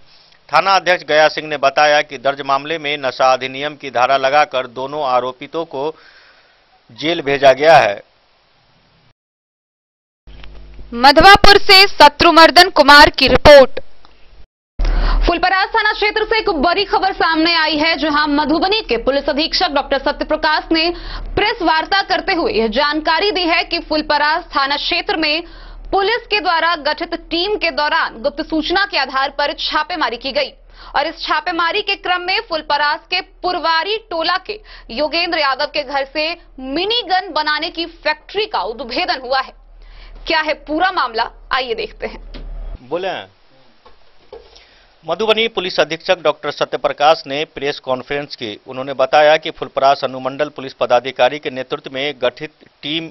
थाना अध्यक्ष गया सिंह ने बताया कि दर्ज मामले में नशा अधिनियम की धारा लगाकर दोनों आरोपितों को जेल भेजा गया है। मधवापुर से शत्रुमर्दन कुमार की रिपोर्ट। फुलपरास थाना क्षेत्र से एक बड़ी खबर सामने आई है, जहां मधुबनी के पुलिस अधीक्षक डॉक्टर सत्यप्रकाश ने प्रेस वार्ता करते हुए यह जानकारी दी है कि फुलपरास थाना क्षेत्र में पुलिस के द्वारा गठित टीम के दौरान गुप्त सूचना के आधार पर छापेमारी की गई और इस छापेमारी के क्रम में फुलपरास के पुरवारी टोला के योगेंद्र यादव के घर से मिनी गन बनाने की फैक्ट्री का उद्भेदन हुआ है। क्या है पूरा मामला, आइए देखते हैं। बोले मधुबनी पुलिस अधीक्षक डॉक्टर सत्यप्रकाश ने प्रेस कॉन्फ्रेंस की। उन्होंने बताया कि फुलपरास अनुमंडल पुलिस पदाधिकारी के नेतृत्व में गठित टीम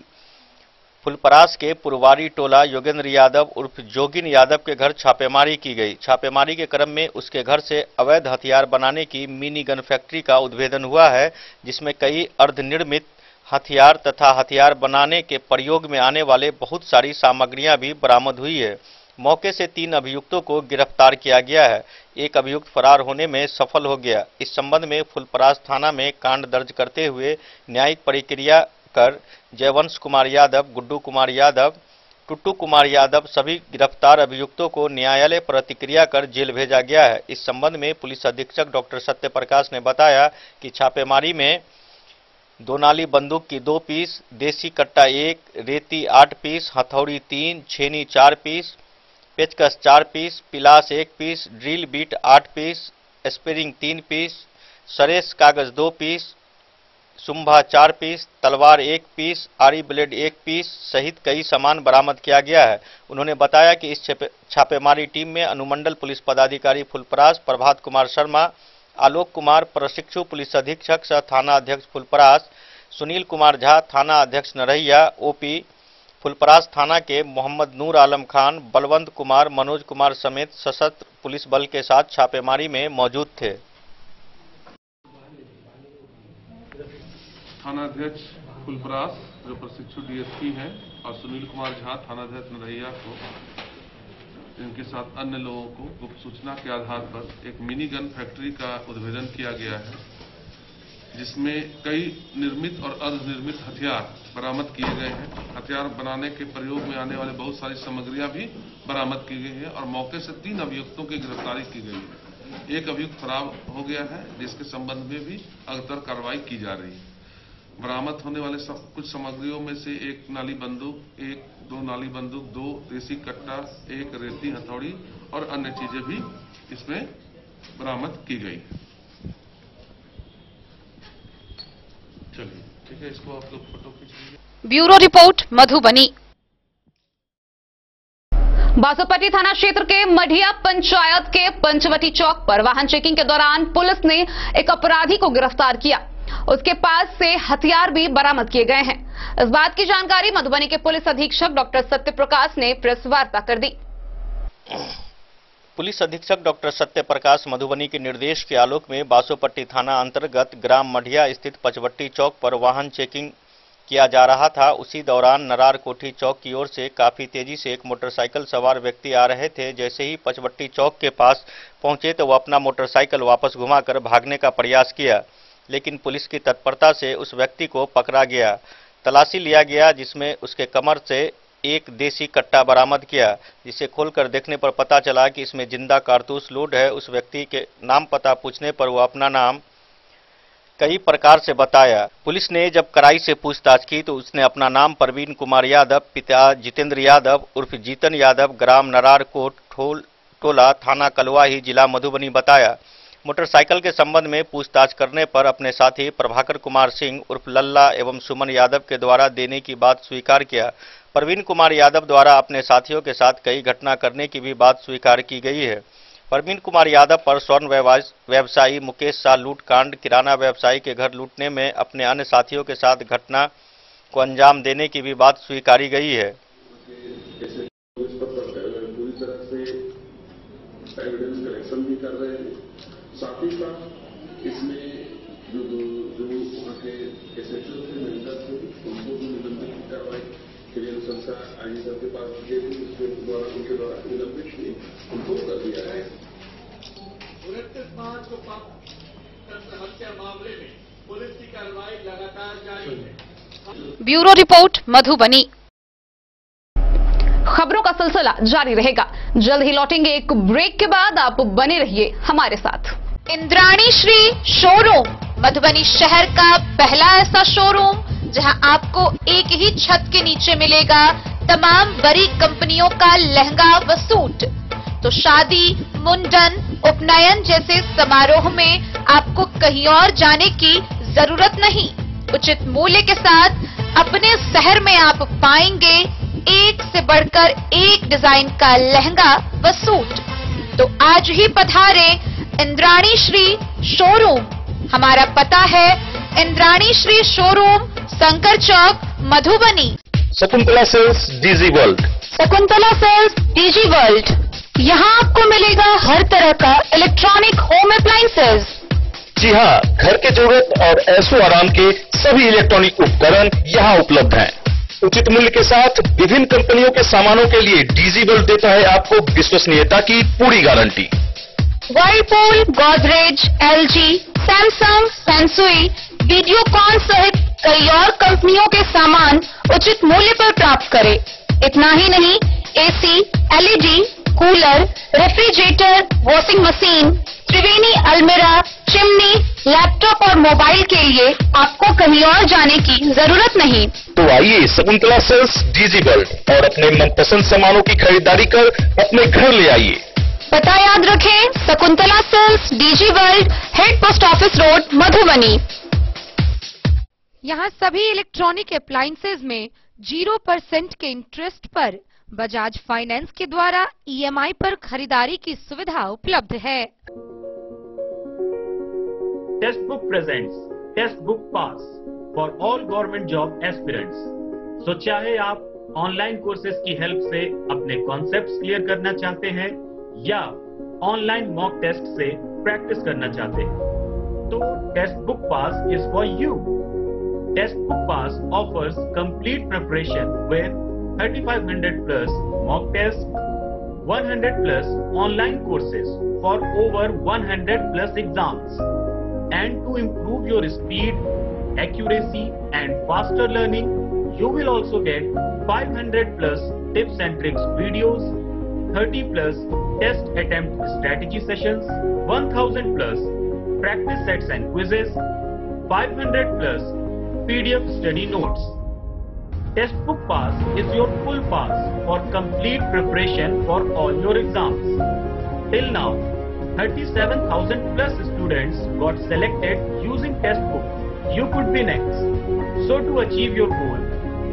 फुलपरास के पुरवारी टोला योगेंद्र यादव उर्फ जोगिन यादव के घर छापेमारी की गई। छापेमारी के क्रम में उसके घर से अवैध हथियार बनाने की मिनी गन फैक्ट्री का उद्भेदन हुआ है, जिसमें कई अर्धनिर्मित हथियार तथा हथियार बनाने के प्रयोग में आने वाले बहुत सारी सामग्रियां भी बरामद हुई है। मौके से 3 अभियुक्तों को गिरफ्तार किया गया है। एक अभियुक्त फरार होने में सफल हो गया। इस संबंध में फुलपरास थाना में कांड दर्ज करते हुए न्यायिक प्रक्रिया कर जयवंश कुमार यादव, गुड्डू कुमार यादव, टुट्टू कुमार यादव सभी गिरफ्तार अभियुक्तों को न्यायालय प्रतिक्रिया कर जेल भेजा गया है। इस संबंध में पुलिस अधीक्षक डॉक्टर सत्यप्रकाश ने बताया कि छापेमारी में 2 नाली बंदूक की 2 पीस, देसी कट्टा 1, रेती 8 पीस, हथौड़ी 3, छेनी 4 पीस, पेचकस 4 पीस, पिलास 1 पीस, ड्रिल बीट 8 पीस, स्पेरिंग 3 पीस, सरेस कागज 2 पीस, सुंभा 4 पीस, तलवार 1 पीस, आरी ब्लेड 1 पीस सहित कई सामान बरामद किया गया है। उन्होंने बताया कि इस छापेमारी टीम में अनुमंडल पुलिस पदाधिकारी फुलपरास प्रभात कुमार शर्मा, आलोक कुमार प्रशिक्षु पुलिस अधीक्षक सह थाना अध्यक्ष फुलपरास, सुनील कुमार झा थाना अध्यक्ष नरहिया, ओपी फुलपरास थाना के मोहम्मद नूर आलम खान, बलवंत कुमार, मनोज कुमार समेत सशस्त्र पुलिस बल के साथ छापेमारी में मौजूद थे। थाना अध्यक्ष फुलपरास जो प्रशिक्षु डीएसपी हैं और सुनील कुमार झा थाना अध्यक्ष नरहिया को इनके साथ अन्य लोगों को गुप्त सूचना के आधार पर एक मिनी गन फैक्ट्री का उद्भेदन किया गया है, जिसमें कई निर्मित और अर्धनिर्मित हथियार बरामद किए गए हैं। हथियार बनाने के प्रयोग में आने वाले बहुत सारी सामग्रियां भी बरामद की गई है और मौके से 3 अभियुक्तों की गिरफ्तारी की गई है। एक अभियुक्त फरार हो गया है, जिसके संबंध में भी अगतर कार्रवाई की जा रही है। बरामद होने वाले कुछ सामग्रियों में से एक नाली बंदूक, दो नाली बंदूक, 2 देसी कट्टा, 1 रेती हथौड़ी और अन्य चीजें भी इसमें बरामद की गई। चलिए ठीक है, इसको आप लोग फोटो खींच लीजिए। Bureau report Madhubani. बासोपट्टी थाना क्षेत्र के मढ़िया पंचायत के पंचवटी चौक पर वाहन चेकिंग के दौरान पुलिस ने एक अपराधी को गिरफ्तार किया। उसके पास से हथियार भी बरामद किए गए हैं। इस बात की जानकारी मधुबनी के पुलिस अधीक्षक डॉक्टर सत्यप्रकाश ने प्रेस वार्ता कर दी। पुलिस अधीक्षक डॉक्टर सत्यप्रकाश मधुबनी के निर्देश के आलोक में बासोपट्टी थाना अंतर्गत ग्राम मढ़िया स्थित पंचवटी चौक पर वाहन चेकिंग किया जा रहा था। उसी दौरान नरार कोठी चौक की ओर से काफी तेजी से एक मोटरसाइकिल सवार व्यक्ति आ रहे थे। जैसे ही पंचवटी चौक के पास पहुंचे तो वह अपना मोटरसाइकिल वापस घुमाकर भागने का प्रयास किया, लेकिन पुलिस की तत्परता से उस व्यक्ति को पकड़ा गया। तलाशी लिया गया, जिसमें उसके कमर से एक देसी कट्टा बरामद किया, जिसे खोलकर देखने पर पता चला कि इसमें जिंदा कारतूस लोड है। उस व्यक्ति के नाम पता पूछने पर वह अपना नाम कई प्रकार से बताया। पुलिस ने जब कड़ाई से पूछताछ की तो उसने अपना नाम प्रवीण कुमार यादव, पिता जितेंद्र यादव उर्फ जीतन यादव, ग्राम नरार कोट टोला, थाना कलवाही, जिला मधुबनी बताया। मोटरसाइकिल के संबंध में पूछताछ करने पर अपने साथी प्रभाकर कुमार सिंह उर्फ लल्ला एवं सुमन यादव के द्वारा देने की बात स्वीकार किया। प्रवीण कुमार यादव द्वारा अपने साथियों के साथ कई घटना करने की भी बात स्वीकार की गई है। प्रवीण कुमार यादव पर स्वर्ण व्यवसायी मुकेश शाह लूट कांड, किराना व्यवसायी के घर लूटने में अपने अन्य साथियों के साथ घटना को अंजाम देने की भी बात स्वीकारी गई है। पूरी तरह से एविडेंस कलेक्शन भी कर रहे हैं। साथ ही साथ इसमें जो वहाँ के एसएचओ थे, मेंबर थे, उनको भी निलंबित की कार्रवाई के लिए अनुशंसा आईजी साहब के पास की गई थी, उनके द्वारा निलंबित की, उनको कर दिया है। 29 मार्च को हत्या मामले में पुलिस की कार्रवाई लगातार जारी है। Bureau report Madhubani. खबरों का सिलसिला जारी रहेगा। जल्द ही लौटेंगे एक ब्रेक के बाद। आप बने रहिए हमारे साथ। इंद्राणी श्री शोरूम मधुबनी शहर का पहला ऐसा शोरूम जहां आपको एक ही छत के नीचे मिलेगा तमाम बड़ी कंपनियों का लहंगा व सूट। तो शादी, मुंडन, उपनयन जैसे समारोह में आपको कहीं और जाने की जरूरत नहीं। उचित मूल्य के साथ अपने शहर में आप पाएंगे एक से बढ़कर एक डिजाइन का लहंगा व सूट। तो आज ही पधारे इंद्राणी श्री शोरूम। हमारा पता है Indrani Shri showroom, Shankar Chowk, Madhubani. Shakuntala sales DG world. Shakuntala sales DG world, यहाँ आपको मिलेगा हर तरह का इलेक्ट्रॉनिक होम अप्लायंसेज। जी हाँ, घर के जरूरत और ऐशो आराम के सभी इलेक्ट्रॉनिक उपकरण यहाँ उपलब्ध हैं। उचित मूल्य के साथ विभिन्न कंपनियों के सामानों के लिए डीजी वर्ल्ड देता है आपको विश्वसनीयता की पूरी guarantee. Whirlpool, Godrej, LG, Samsung, Sansui, Videocon सहित कई और कंपनियों के सामान उचित मूल्य पर प्राप्त करें। इतना ही नहीं, AC, LED, cooler, refrigerator, washing machine, Triveni अलमीरा, चिमनी, लैपटॉप और मोबाइल के लिए आपको कहीं और जाने की जरूरत नहीं। तो आइए शकुंतला सेल्स डीजी वर्ल्ड और अपने मनपसंद सामानों की खरीदारी कर अपने घर ले आइए। पता याद रखें, Shakuntala sales DG world, head post office road, Madhubani. यहाँ सभी इलेक्ट्रॉनिक अप्लायंसेज में 0% के इंटरेस्ट पर बजाज फाइनेंस के द्वारा ईएमआई पर खरीदारी की सुविधा उपलब्ध है। Text book presents text book pass for all government job aspirants. तो चाहे आप ऑनलाइन कोर्सेज की हेल्प से अपने कॉन्सेप्ट्स क्लियर करना चाहते हैं या ऑनलाइन मॉक टेस्ट से प्रैक्टिस करना चाहते हैं, तो text book pass is for you. Text book pass offers complete preparation with 3500 plus mock tests, 100 plus online courses for over 100 plus exams. And to improve your speed, accuracy and faster learning, you will also get 500 plus tips and tricks videos, 30 plus test attempt strategy sessions, 1000 plus practice sets and quizzes, 500 plus PDF study notes. Textbook Pass is your full pass for complete preparation for all your exams. Till now, 37,000 plus students got selected using Textbook. You could be next. So to achieve your goal,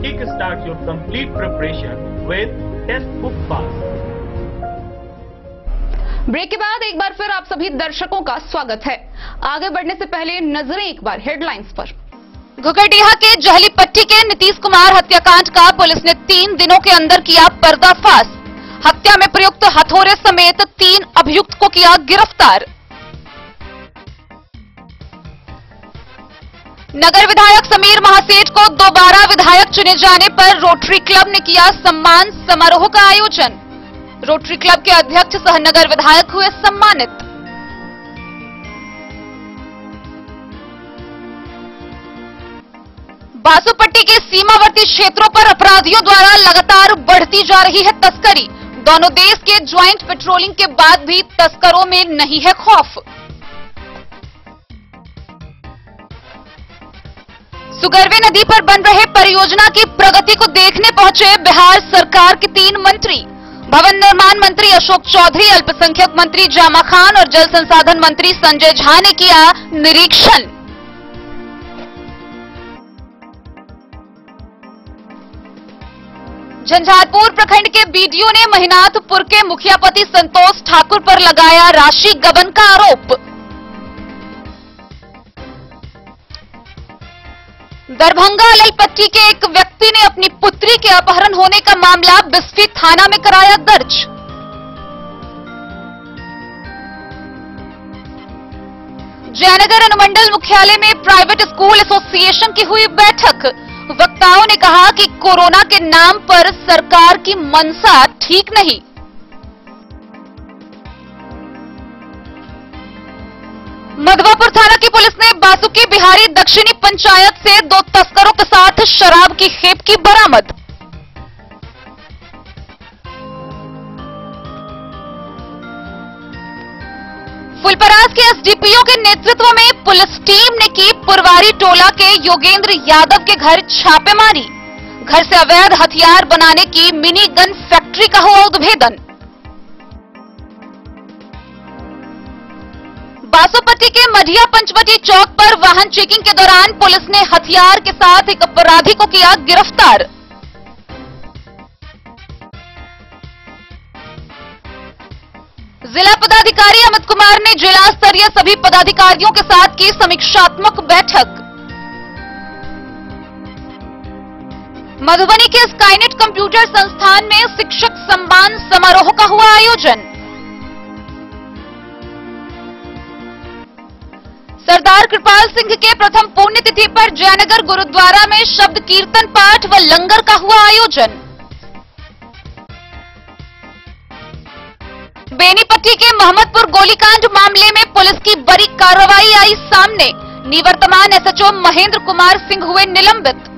kickstart your complete preparation with Textbook Pass. Break के बाद एक बार फिर आप सभी दर्शकों का स्वागत है। आगे बढ़ने से पहले नजरें एक बार हेडलाइंस पर। घुघड़िया के जहली पट्टी के नीतीश कुमार हत्याकांड का पुलिस ने 3 दिनों के अंदर किया पर्दाफाश। हत्या में प्रयुक्त हथौड़े समेत 3 अभियुक्त को किया गिरफ्तार। नगर विधायक समीर महासेठ को दोबारा विधायक चुने जाने पर रोटरी क्लब ने किया सम्मान समारोह का आयोजन। रोटरी क्लब के अध्यक्ष सह नगर विधायक हुए सम्मानित। बासुपट्टी के सीमावर्ती क्षेत्रों पर अपराधियों द्वारा लगातार बढ़ती जा रही है तस्करी। दोनों देश के ज्वाइंट पेट्रोलिंग के बाद भी तस्करों में नहीं है खौफ। सुगरवे नदी पर बन रहे परियोजना की प्रगति को देखने पहुंचे बिहार सरकार के 3 मंत्री। भवन निर्माण मंत्री अशोक चौधरी, अल्पसंख्यक मंत्री जामा खान और जल संसाधन मंत्री संजय झा ने किया निरीक्षण। झंझारपुर प्रखंड के बीडीओ ने महिनाथपुर के मुखिया पति संतोष ठाकुर पर लगाया राशि गबन का आरोप। दरभंगा अललपट्टी के एक व्यक्ति ने अपनी पुत्री के अपहरण होने का मामला बिस्फी थाना में कराया दर्ज। जयनगर अनुमंडल मुख्यालय में प्राइवेट स्कूल एसोसिएशन की हुई बैठक। वक्ताओं ने कहा कि कोरोना के नाम पर सरकार की मंशा ठीक नहीं। मधवापुर थाना की पुलिस ने बासुकी बिहारी दक्षिणी पंचायत से 2 तस्करों के साथ शराब की खेप की बरामद। फुलपरास के एसडीपीओ के नेतृत्व में पुलिस टीम ने की पुरवारी टोला के योगेंद्र यादव के घर छापेमारी। घर से अवैध हथियार बनाने की मिनी गन फैक्ट्री का हुआ उद्भेदन। बासुपट्टी के मढ़िया पंचवटी चौक पर वाहन चेकिंग के दौरान पुलिस ने हथियार के साथ एक अपराधी को किया गिरफ्तार। जिला पदाधिकारी अमित कुमार ने जिला स्तरीय सभी पदाधिकारियों के साथ की समीक्षात्मक बैठक। मधुबनी के स्काईनेट कंप्यूटर संस्थान में शिक्षक सम्मान समारोह का हुआ आयोजन। सरदार कृपाल सिंह के प्रथम पुण्यतिथि पर जयनगर गुरुद्वारा में शब्द कीर्तन पाठ व लंगर का हुआ आयोजन। बेनीपट्टी के मोहम्मदपुर गोलीकांड मामले में पुलिस की बड़ी कार्रवाई आई सामने। निवर्तमान एसएचओ महेंद्र कुमार सिंह हुए निलंबित।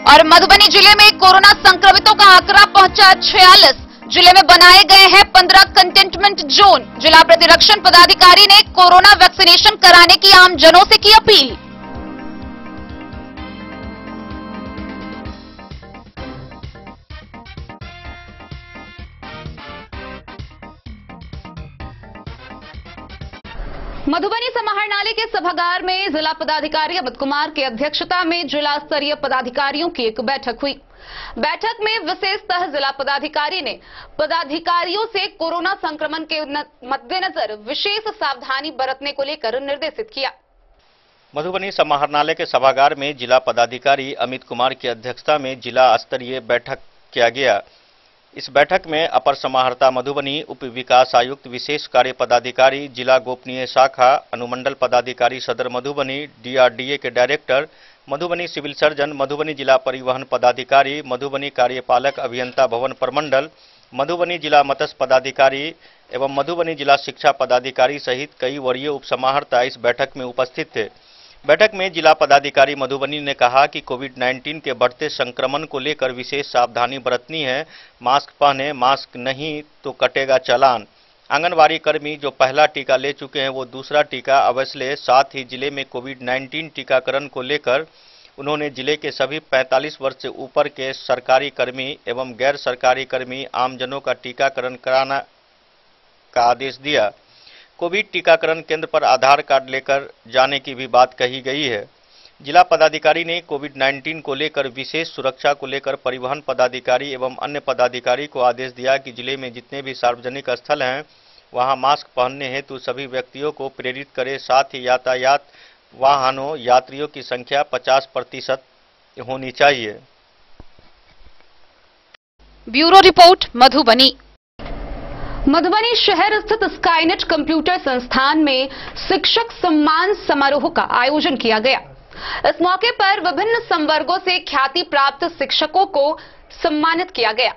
और मधुबनी जिले में कोरोना संक्रमितों का आंकड़ा पहुंचा 46। जिले में बनाए गए हैं 15 कंटेनमेंट जोन। जिला प्रतिरक्षण पदाधिकारी ने कोरोना वैक्सीनेशन कराने की आमजनों से की अपील। मधुबनी समाहरणालय के सभागार में जिला पदाधिकारी अमित कुमार की अध्यक्षता में जिला स्तरीय पदाधिकारियों की एक बैठक हुई। बैठक में विशेषतः जिला पदाधिकारी ने पदाधिकारियों से कोरोना संक्रमण के मद्देनजर विशेष सावधानी बरतने को लेकर निर्देशित किया। मधुबनी समाहरणालय के सभागार में जिला पदाधिकारी अमित कुमार की अध्यक्षता में जिला स्तरीय बैठक किया गया। इस बैठक में अपर समाहर्ता मधुबनी, उप विकास आयुक्त, विशेष कार्य पदाधिकारी, जिला गोपनीय शाखा, अनुमंडल पदाधिकारी सदर मधुबनी, डीआरडीए के director, Madhubani civil surgeon, Madhubani जिला परिवहन पदाधिकारी, मधुबनी कार्यपालक अभियंता भवन प्रमंडल, मधुबनी जिला मत्स्य पदाधिकारी एवं मधुबनी जिला शिक्षा पदाधिकारी सहित कई वरीय उप समाहर्ता इस बैठक में उपस्थित थे। बैठक में जिला पदाधिकारी मधुबनी ने कहा कि कोविड-19 के बढ़ते संक्रमण को लेकर विशेष सावधानी बरतनी है। मास्क पहने, मास्क नहीं तो कटेगा चालान। आंगनबाड़ी कर्मी जो पहला टीका ले चुके हैं वो दूसरा टीका अवश्य ले। साथ ही जिले में कोविड-19 टीकाकरण को लेकर उन्होंने जिले के सभी 45 वर्ष से ऊपर के सरकारी कर्मी एवं गैर सरकारी कर्मी आमजनों का टीकाकरण कराना का आदेश दिया। कोविड टीकाकरण केंद्र पर आधार कार्ड लेकर जाने की भी बात कही गई है। जिला पदाधिकारी ने कोविड-19 को लेकर विशेष सुरक्षा को लेकर परिवहन पदाधिकारी एवं अन्य पदाधिकारी को आदेश दिया कि जिले में जितने भी सार्वजनिक स्थल हैं वहां मास्क पहनने हेतु सभी व्यक्तियों को प्रेरित करें। साथ ही यातायात वाहनों यात्रियों की संख्या 50% होनी चाहिए। Bureau report Madhubani. मधुबनी शहर स्थित स्काईनेट कंप्यूटर संस्थान में शिक्षक सम्मान समारोह का आयोजन किया गया। इस मौके पर विभिन्न संवर्गों से ख्याति प्राप्त शिक्षकों को सम्मानित किया गया।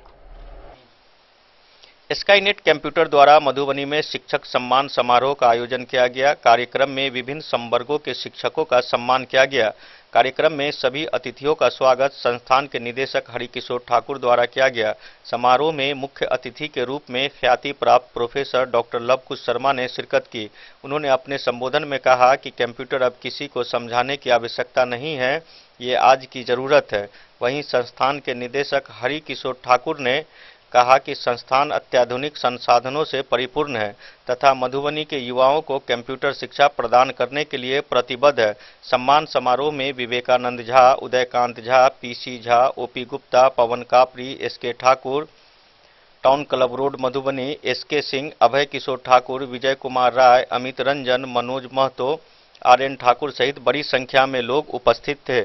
स्काईनेट कंप्यूटर द्वारा मधुबनी में शिक्षक सम्मान समारोह का आयोजन किया गया। कार्यक्रम में विभिन्न संवर्गों के शिक्षकों का सम्मान किया गया। कार्यक्रम में सभी अतिथियों का स्वागत संस्थान के निदेशक हरिकिशोर ठाकुर द्वारा किया गया। समारोह में मुख्य अतिथि के रूप में ख्याति प्राप्त प्रोफेसर डॉक्टर लवकुश शर्मा ने शिरकत की। उन्होंने अपने संबोधन में कहा कि कंप्यूटर अब किसी को समझाने की आवश्यकता नहीं है, ये आज की जरूरत है। वहीं संस्थान के निदेशक हरिकिशोर ठाकुर ने कहा कि संस्थान अत्याधुनिक संसाधनों से परिपूर्ण है तथा मधुबनी के युवाओं को कंप्यूटर शिक्षा प्रदान करने के लिए प्रतिबद्ध है। सम्मान समारोह में Vivekanand Jha, Udaykant Jha, PC Jha, OP Gupta, Pawan Kapri, SK Thakur, town club road Madhubani, SK Singh, Abhay Kishore Thakur, Vijay Kumar Rai, Amit Ranjan, Manoj Mahto, Aryan Thakur सहित बड़ी संख्या में लोग उपस्थित थे।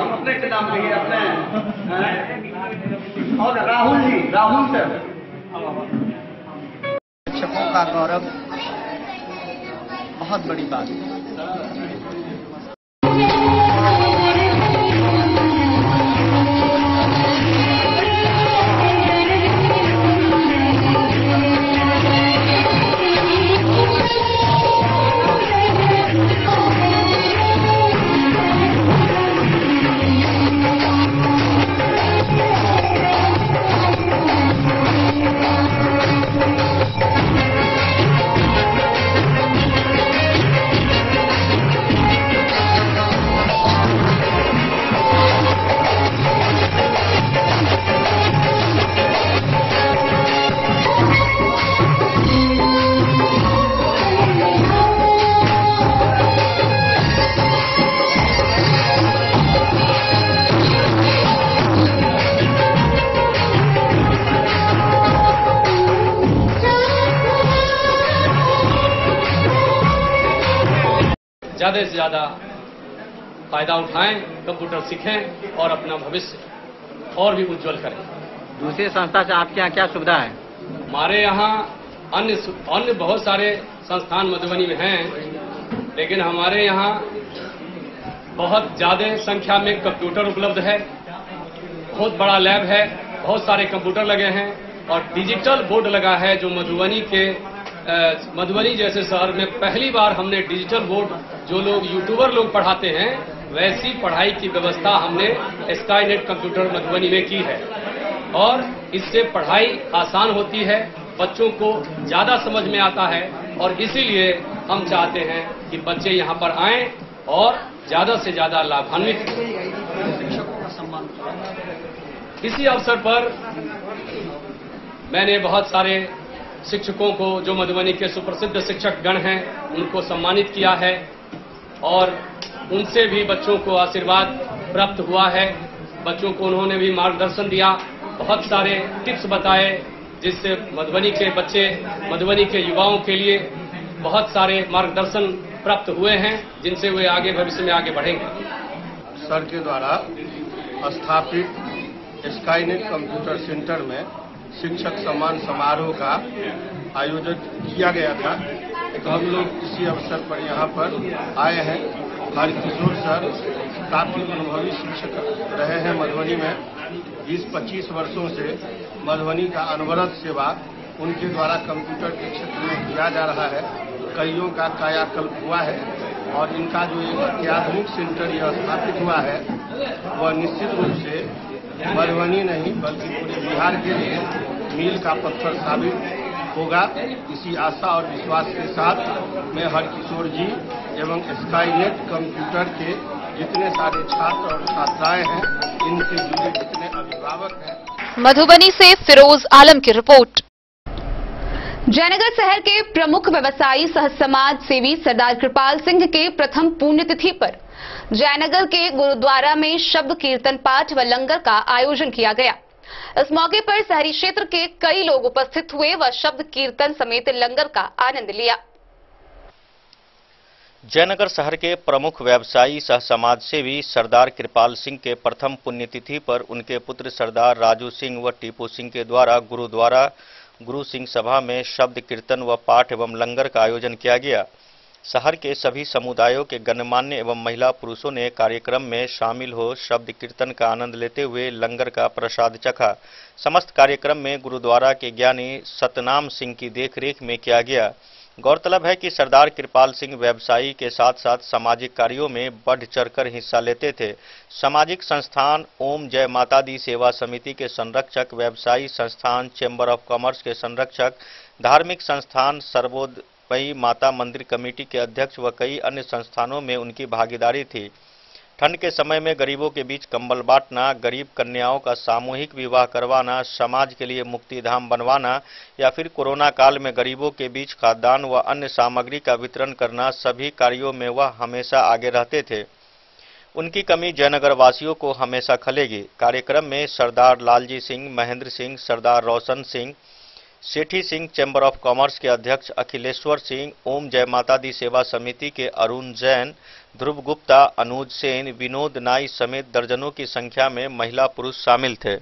अपने के नाम कहिए अपने और राहुल सर। शिक्षकों का गौरव बहुत बड़ी बात है। ज़्यादा से ज़्यादा फायदा उठाएं, कंप्यूटर सीखें और अपना भविष्य और भी उज्जवल करें। दूसरी संस्था से आपके यहाँ क्या सुविधा है? हमारे यहाँ अन्य बहुत सारे संस्थान मधुबनी में हैं, लेकिन हमारे यहाँ बहुत ज़्यादा संख्या में कंप्यूटर उपलब्ध है, बहुत बड़ा लैब है, बहुत सारे कंप्यूटर लगे हैं और डिजिटल बोर्ड लगा है जो मधुबनी जैसे शहर में पहली बार हमने डिजिटल बोर्ड जो लोग यूट्यूबर लोग पढ़ाते हैं वैसी पढ़ाई की व्यवस्था हमने स्काईनेट कंप्यूटर मधुबनी में की है और इससे पढ़ाई आसान होती है, बच्चों को ज्यादा समझ में आता है और इसीलिए हम चाहते हैं कि बच्चे यहाँ पर आएं और ज्यादा से ज्यादा लाभान्वित हों। इसी अवसर पर मैंने बहुत सारे शिक्षकों को जो मधुबनी के सुप्रसिद्ध शिक्षक गण हैं उनको सम्मानित किया है और उनसे भी बच्चों को आशीर्वाद प्राप्त हुआ है। बच्चों को उन्होंने भी मार्गदर्शन दिया, बहुत सारे टिप्स बताए जिससे मधुबनी के बच्चे, मधुबनी के युवाओं के लिए बहुत सारे मार्गदर्शन प्राप्त हुए हैं, जिनसे वे आगे भविष्य में आगे बढ़ेंगे। सर के द्वारा स्थापित स्काईनेट कंप्यूटर सेंटर में शिक्षक सम्मान समारोह का आयोजन किया गया था। तो हम लोग इसी अवसर पर यहाँ पर आए हैं। हरकिशोर सर काफी अनुभवी शिक्षक रहे हैं मधुबनी में। 20-25 वर्षों से मधुबनी का अनवरत सेवा उनके द्वारा कंप्यूटर के क्षेत्र में किया जा रहा है। कईयों का कायाकल्प हुआ है और इनका जो एक अत्याधुनिक सेंटर यह स्थापित हुआ है वह निश्चित रूप से मधुबनी नहीं बल्कि पूरे बिहार के लिए मील का पत्थर साबित होगा। इसी आशा और विश्वास के साथ मैं हरकिशोर जी एवं स्काईनेट कंप्यूटर के जितने सारे छात्र और छात्राएं हैं, इनसे जुड़े जितने अभिभावक हैं। मधुबनी से फिरोज आलम की रिपोर्ट। जयनगर शहर के प्रमुख व्यवसायी सह समाज सेवी सरदार कृपाल सिंह के प्रथम पुण्यतिथि पर जयनगर के गुरुद्वारा में शब्द कीर्तन पाठ व लंगर का आयोजन किया गया। इस मौके पर शहरी क्षेत्र के कई लोग उपस्थित हुए व शब्द कीर्तन समेत लंगर का आनंद लिया। जयनगर शहर के प्रमुख व्यवसायी सह समाज सेवी सरदार कृपाल सिंह के प्रथम पुण्यतिथि पर उनके पुत्र सरदार राजू सिंह व टीपू सिंह के द्वारा गुरुद्वारा गुरु सिंह सभा में शब्द कीर्तन व पाठ एवं लंगर का आयोजन किया गया। शहर के सभी समुदायों के गणमान्य एवं महिला पुरुषों ने कार्यक्रम में शामिल हो शब्द कीर्तन का आनंद लेते हुए लंगर का प्रसाद चखा। समस्त कार्यक्रम में गुरुद्वारा के ज्ञानी सतनाम सिंह की देखरेख में किया गया। गौरतलब है कि सरदार कृपाल सिंह व्यवसायी के साथ साथ सामाजिक कार्यों में बढ़ चढ़कर हिस्सा लेते थे। सामाजिक संस्थान ओम जय माता दी सेवा समिति के संरक्षक, व्यवसायी संस्थान चैम्बर ऑफ कॉमर्स के संरक्षक, धार्मिक संस्थान सर्वोदयी माता मंदिर कमेटी के अध्यक्ष व कई अन्य संस्थानों में उनकी भागीदारी थी। ठंड के समय में गरीबों के बीच कंबल बांटना, गरीब कन्याओं का सामूहिक विवाह करवाना, समाज के लिए मुक्तिधाम बनवाना या फिर कोरोना काल में गरीबों के बीच खाद्यान्न व अन्य सामग्री का वितरण करना, सभी कार्यों में वह हमेशा आगे रहते थे। उनकी कमी जयनगर वासियों को हमेशा खलेगी। कार्यक्रम में सरदार लालजी सिंह, महेंद्र सिंह, सरदार रोशन सिंह, सेठी सिंह, चैम्बर ऑफ कॉमर्स के अध्यक्ष अखिलेश्वर सिंह, ओम जय माता दी सेवा समिति के अरुण जैन, ध्रुव गुप्ता, अनुज सेन, विनोद नाई समेत दर्जनों की संख्या में महिला पुरुष शामिल थे।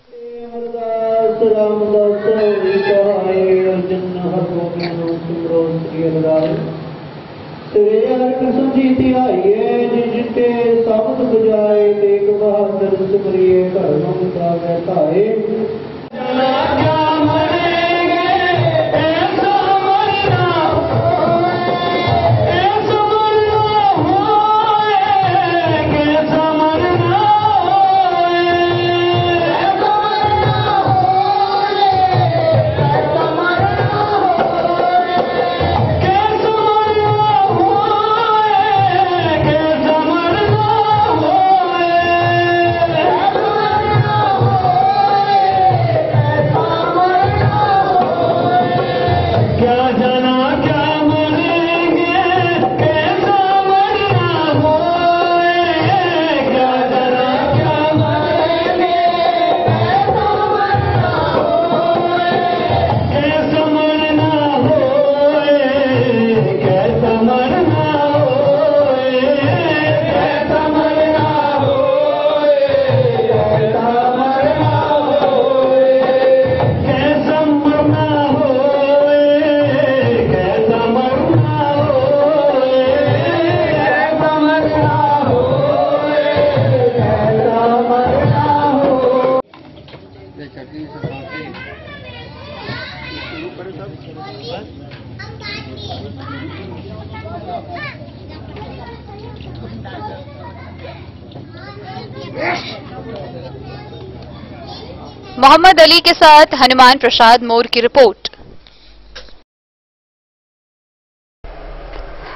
मोहम्मद अली के साथ हनुमान प्रसाद मोर की रिपोर्ट।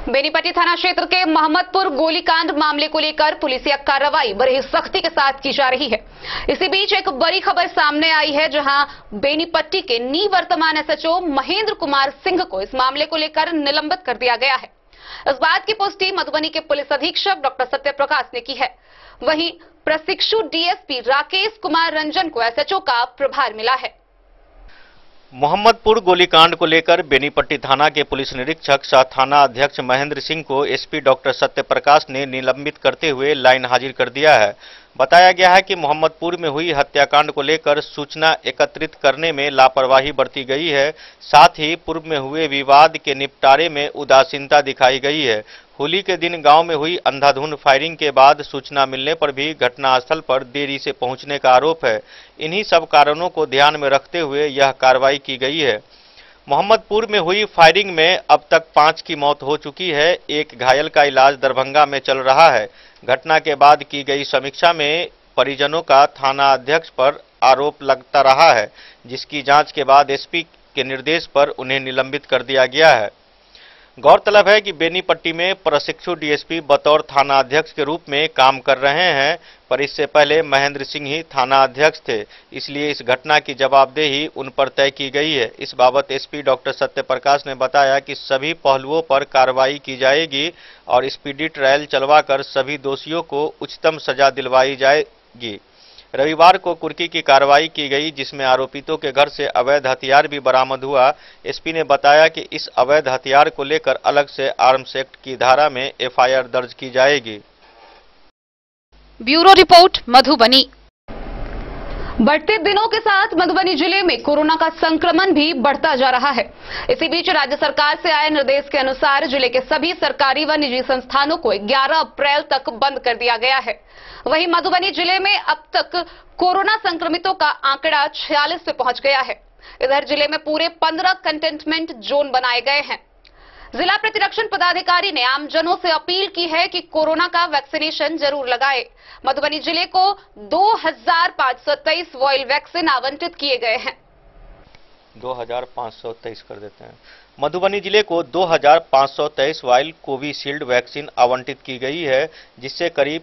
बेनीपट्टी थाना क्षेत्र के मोहम्मदपुर गोलीकांड मामले को लेकर पुलिसिया कार्रवाई बड़ी सख्ती के साथ की जा रही है। इसी बीच एक बड़ी खबर सामने आई है, जहां बेनीपट्टी के निवर्तमान एसएचओ महेंद्र कुमार सिंह को इस मामले को लेकर निलंबित कर दिया गया है। इस बात की पुष्टि मधुबनी के पुलिस अधीक्षक डॉक्टर सत्य प्रकाश ने की है। वहीं प्रशिक्षु डीएसपी राकेश कुमार रंजन को एसएचओ का प्रभार मिला है। मोहम्मदपुर गोलीकांड को लेकर बेनीपट्टी थाना के पुलिस निरीक्षक सह थाना अध्यक्ष महेंद्र सिंह को एसपी डॉक्टर सत्यप्रकाश ने निलंबित करते हुए लाइन हाजिर कर दिया है। बताया गया है कि मोहम्मदपुर में हुई हत्याकांड को लेकर सूचना एकत्रित करने में लापरवाही बरती गई है। साथ ही पूर्व में हुए विवाद के निपटारे में उदासीनता दिखाई गई है। होली के दिन गांव में हुई अंधाधुंध फायरिंग के बाद सूचना मिलने पर भी घटनास्थल पर देरी से पहुंचने का आरोप है। इन्हीं सब कारणों को ध्यान में रखते हुए यह कार्रवाई की गई है। मोहम्मदपुर में हुई फायरिंग में अब तक 5 की मौत हो चुकी है। एक घायल का इलाज दरभंगा में चल रहा है। घटना के बाद की गई समीक्षा में परिजनों का थाना अध्यक्ष पर आरोप लगता रहा है, जिसकी जांच के बाद एसपी के निर्देश पर उन्हें निलंबित कर दिया गया है। गौरतलब है कि बेनीपट्टी में प्रशिक्षु डीएसपी बतौर थाना अध्यक्ष के रूप में काम कर रहे हैं, पर इससे पहले महेंद्र सिंह ही थाना अध्यक्ष थे, इसलिए इस घटना की जवाबदेही उन पर तय की गई है। इस बाबत एसपी डॉक्टर सत्यप्रकाश ने बताया कि सभी पहलुओं पर कार्रवाई की जाएगी और स्पीडी ट्रायल चलवाकर सभी दोषियों को उच्चतम सजा दिलवाई जाएगी। रविवार को कुर्की की कार्रवाई की गई, जिसमें आरोपितों के घर से अवैध हथियार भी बरामद हुआ। एसपी ने बताया कि इस अवैध हथियार को लेकर अलग से आर्म्स एक्ट की धारा में एफआईआर दर्ज की जाएगी। Bureau report Madhubani. बढ़ते दिनों के साथ मधुबनी जिले में कोरोना का संक्रमण भी बढ़ता जा रहा है। इसी बीच राज्य सरकार से आए निर्देश के अनुसार जिले के सभी सरकारी व निजी संस्थानों को 11 अप्रैल तक बंद कर दिया गया है। वहीं मधुबनी जिले में अब तक कोरोना संक्रमितों का आंकड़ा 46 पे पहुंच गया है। इधर जिले में पूरे 15 कंटेनमेंट जोन बनाए गए हैं। जिला प्रतिरक्षण पदाधिकारी ने आमजनों से अपील की है कि कोरोना का वैक्सीनेशन जरूर लगाए। मधुबनी जिले को 2523 वॉयल वैक्सीन आवंटित किए गए हैं। 2523 कर देते हैं। मधुबनी जिले को 2523 वायल कोविशील्ड वैक्सीन आवंटित की गई है, जिससे करीब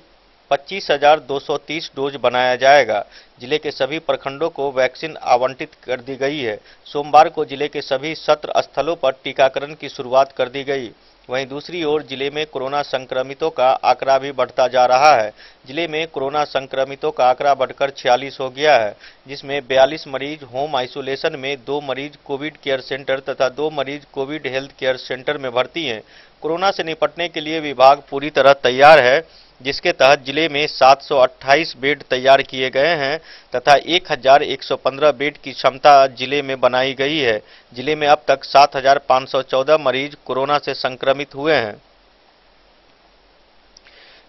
25,230 डोज बनाया जाएगा। जिले के सभी प्रखंडों को वैक्सीन आवंटित कर दी गई है। सोमवार को जिले के सभी सत्र स्थलों पर टीकाकरण की शुरुआत कर दी गई। वहीं दूसरी ओर जिले में कोरोना संक्रमितों का आंकड़ा भी बढ़ता जा रहा है। जिले में कोरोना संक्रमितों का आंकड़ा बढ़कर 46 हो गया है, जिसमें 42 मरीज होम आइसोलेशन में, 2 मरीज कोविड केयर सेंटर तथा 2 मरीज कोविड हेल्थ केयर सेंटर में भर्ती हैं। कोरोना से निपटने के लिए विभाग पूरी तरह तैयार है, जिसके तहत जिले में 728 बेड तैयार किए गए हैं तथा 1115 बेड की क्षमता जिले में बनाई गई है। जिले में अब तक 7514 मरीज कोरोना से संक्रमित हुए हैं।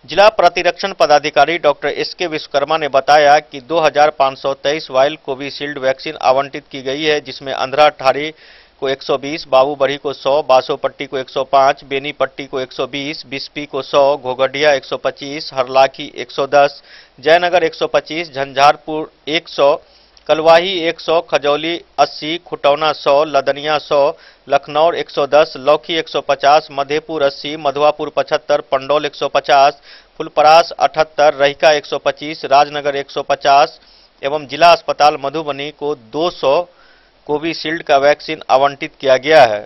जिला प्रतिरक्षण पदाधिकारी डॉक्टर एसके विश्वकर्मा ने बताया कि 2523 वायल कोविशील्ड वैक्सीन आवंटित की गई है, जिसमें अंधरा ठारी को 120, बाबूबढ़ी को 100, बासोपट्टी को 105, बेनीपट्टी को 120, बिस्पी को 100, घोघडिया 125, हरलाखी 110, जयनगर 125, झंझारपुर 100, कलवाही 100, खजौली 80, खुटौना 100, लदनिया 100, लखनौर 110, लौखी 150, मधेपुर 80, मधुआपुर 75, पंडौल 150, फुलपरास 78, रहिका 125, राजनगर 150 एवं जिला अस्पताल मधुबनी को 200 कोविशील्ड का वैक्सीन आवंटित किया गया है।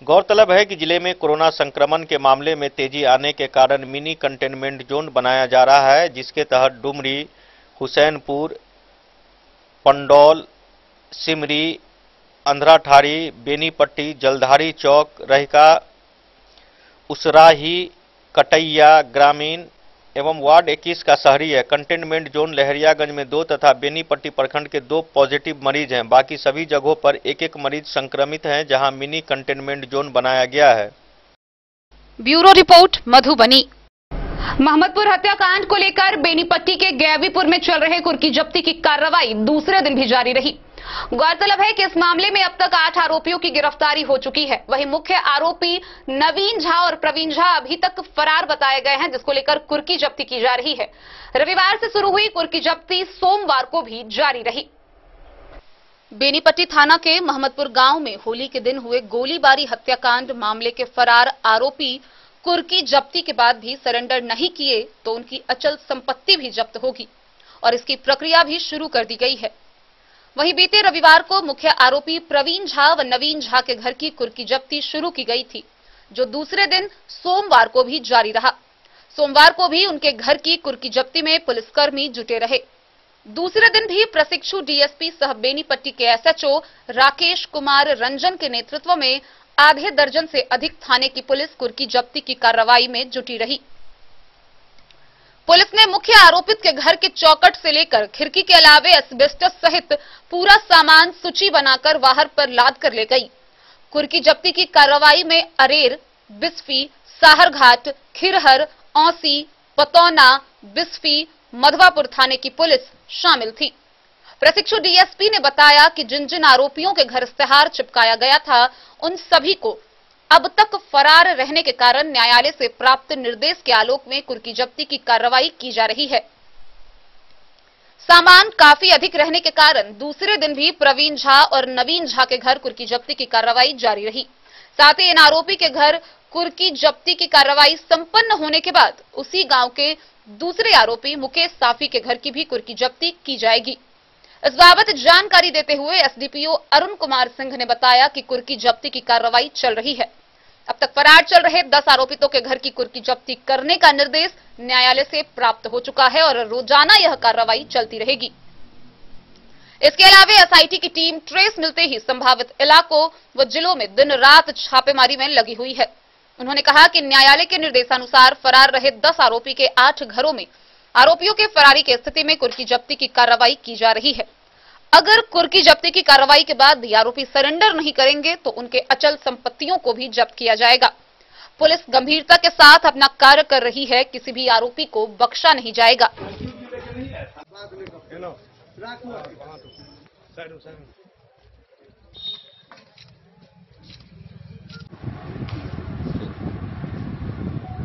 गौरतलब है कि जिले में कोरोना संक्रमण के मामले में तेजी आने के कारण मिनी कंटेनमेंट जोन बनाया जा रहा है, जिसके तहत डुमरी, हुसैनपुर, पंडौल, सिमरी, अंधराठारी, बेनीपट्टी, जलधारी चौक, रहिका, उसराही, कटैया ग्रामीण एवं वार्ड 21 का शहरी है। कंटेनमेंट जोन लहरियागंज में 2 तथा बेनीपट्टी प्रखंड के 2 पॉजिटिव मरीज हैं। बाकी सभी जगहों पर 1-1 मरीज संक्रमित हैं, जहां मिनी कंटेनमेंट जोन बनाया गया है। Bureau report Madhubani. मोहम्मदपुर हत्याकांड को लेकर बेनीपट्टी के गैवीपुर में चल रहे कुर्की जब्ती की कार्रवाई दूसरे दिन भी जारी रही। गौरतलब है कि इस मामले में अब तक 8 आरोपियों की गिरफ्तारी हो चुकी है। वहीं मुख्य आरोपी नवीन झा और प्रवीण झा अभी तक फरार बताए गए हैं, जिसको लेकर कुर्की जब्ती की जा रही है। रविवार से शुरू हुई कुर्की जब्ती सोमवार को भी जारी रही। बेनीपट्टी थाना के मोहम्मदपुर गांव में होली के दिन हुए गोलीबारी हत्याकांड मामले के फरार आरोपी कुर्की जब्ती के बाद भी सरेंडर नहीं किए तो उनकी अचल संपत्ति भी जब्त होगी और इसकी प्रक्रिया भी शुरू कर दी गई है। वहीं बीते रविवार को मुख्य आरोपी प्रवीण झा व नवीन झा के घर की कुर्की जब्ती शुरू की गई थी, जो दूसरे दिन सोमवार को भी जारी रहा। सोमवार को भी उनके घर की कुर्की जब्ती में पुलिसकर्मी जुटे रहे। दूसरे दिन भी प्रशिक्षु डीएसपी सह बेनीपट्टी के एसएचओ राकेश कुमार रंजन के नेतृत्व में आधे दर्जन से अधिक थाने की पुलिस कुर्की जब्ती की कार्रवाई में जुटी रही। पुलिस ने मुख्य आरोपित के घर के चौखट से लेकर खिड़की के अलावे एस्बेस्टस सहित पूरा सामान सूची बनाकर वाहन पर लाद कर ले गई। कुर्की जब्ती की कार्रवाई में अरेर, बिस्फी, साहरघाट, खिरहर, औसी, पतौना, बिस्फी, मधवापुर थाने की पुलिस शामिल थी। प्रशिक्षु डीएसपी ने बताया कि जिन जिन आरोपियों के घर इश्तेहार चिपकाया गया था, उन सभी को अब तक फरार रहने के कारण न्यायालय से प्राप्त निर्देश के आलोक में कुर्की जब्ती की कार्रवाई की जा रही है। सामान काफी अधिक रहने के कारण दूसरे दिन भी प्रवीण झा और नवीन झा के घर कुर्की जब्ती की कार्रवाई जारी रही। साथ ही इन आरोपी के घर कुर्की जब्ती की कार्रवाई संपन्न होने के बाद उसी गांव के दूसरे आरोपी मुकेश साफी के घर की भी कुर्की जब्ती की जाएगी। इस बाबत जानकारी देते हुए एसडीपीओ अरुण कुमार सिंह ने बताया कि कुर्की जब्ती की कार्रवाई चल रही है। अब तक फरार चल रहे 10 आरोपितों के घर की कुर्की जब्ती करने का निर्देश न्यायालय से प्राप्त हो चुका है और रोजाना यह कार्रवाई चलती रहेगी। इसके अलावा एसआईटी की टीम ट्रेस मिलते ही संभावित इलाकों व जिलों में दिन रात छापेमारी में लगी हुई है। उन्होंने कहा कि न्यायालय के निर्देशानुसार फरार रहे 10 आरोपी के 8 घरों में आरोपियों के फरारी की स्थिति में कुर्की जब्ती की कार्रवाई की जा रही है। अगर कुर्की जब्ती की कार्रवाई के बाद भी आरोपी सरेंडर नहीं करेंगे तो उनके अचल संपत्तियों को भी जब्त किया जाएगा। पुलिस गंभीरता के साथ अपना कार्य कर रही है, किसी भी आरोपी को बख्शा नहीं जाएगा।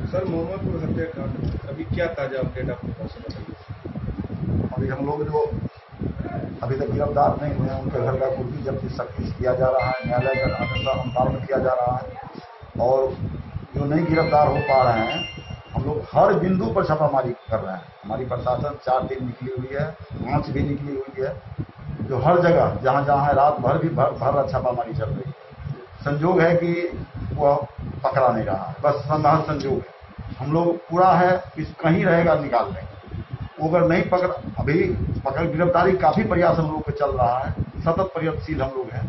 सर, मोहम्मदपुर हत्याकांड अभी क्या ताजा अपडेट आपके पास बताइए। अभी हम लोग जो अभी तक गिरफ्तार नहीं हुए उनके घर का कुर्की जब्ती सख्ती से किया जा रहा है, न्यायालय का अनुसार किया जा रहा है। और जो नहीं गिरफ्तार हो पा रहे हैं, हम लोग हर बिंदु पर छापामारी कर रहे हैं। हमारी प्रशासन 4 टीम निकली हुई है, 5 भी निकली हुई है, जो हर जगह जहाँ जहाँ है रात भर भी भर छापामारी चल रही है। संजोग है कि वह पकड़ा नहीं रहा, बस संजोग है। हम लोग पूरा है कि कहीं रहेगा निकाल लेंगे। वो अगर नहीं पकड़ गिरफ्तारी काफी प्रयास हम लोग पे चल रहा है, सतत प्रयत्नशील हम लोग हैं।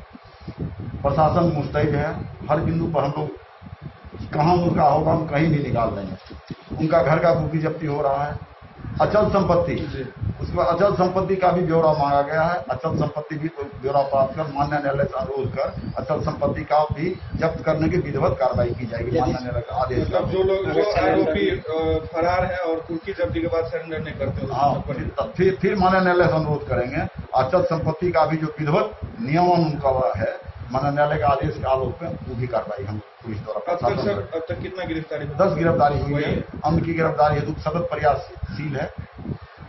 प्रशासन मुस्तैद है, हर बिंदु पर हम लोग कहाँ उनका होगा हम कहीं नहीं निकाल देंगे। उनका घर का कुर्की जब्ती हो रहा है। अचल संपत्ति, उसके बाद अचल संपत्ति का भी ब्यौरा मांगा गया है। अचल संपत्ति भी ब्यौरा प्राप्त कर मान्य न्यायालय से अनुरोध कर अचल संपत्ति का भी जब्त करने की विधिवत कार्रवाई की जाएगी मान्य न्यायालय का आदेश। जो आरोपी फरार है और कुर्की जब्ती के बाद सरेंडर नहीं करते, हाँ, फिर मान्य न्यायालय से अनुरोध करेंगे। अचल संपत्ति का भी जो विधिवत नियमन उनका है मान्य न्यायालय का आदेश के आलोक में वो भी कार्रवाई हम पुलिस द्वारा। अब तक कितना गिरफ्तारी? 10 गिरफ्तारी हुई है। अन्य की गिरफ्तारी हेतु सतत प्रयासशील है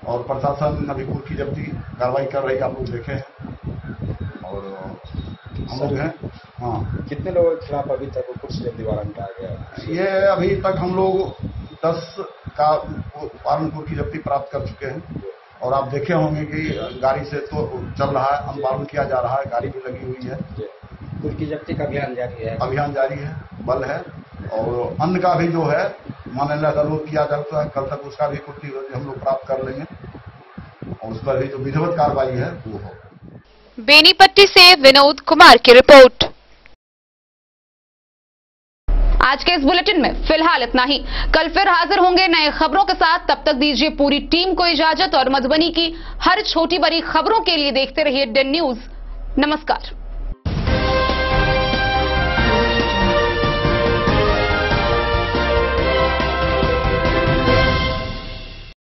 और प्रशासन अभी कुर्की जब्ती कार्रवाई कर रही है, आप लोग देखे हैं। और हम लोग हैं। हाँ, कितने लोगों के खिलाफ अभी तक कुर्की जब्ती वारंट आ गया? ये अभी तक हम लोग 10 का वारंट कुर्की जब्ती प्राप्त कर चुके हैं। और आप देखे होंगे कि गाड़ी से तो चल रहा है, अनुपालन किया जा रहा है, गाड़ी भी लगी हुई है। कुर्की जब्ती का अभियान जारी है। अभियान जारी है, बल है। और अन्य का भी जो है मान्य का अनुरोध किया जाता है, कल तक उसका भी कुर्की हम लोग प्राप्त कर लेंगे और उस पर भी जो विधिवत कार्रवाई है वो हो। बेनीपट्टी से विनोद कुमार की रिपोर्ट। आज के इस बुलेटिन में फिलहाल इतना ही। कल फिर हाजिर होंगे नए खबरों के साथ। तब तक दीजिए पूरी टीम को इजाजत और मधुबनी की हर छोटी बड़ी खबरों के लिए देखते रहिए डेन न्यूज। नमस्कार।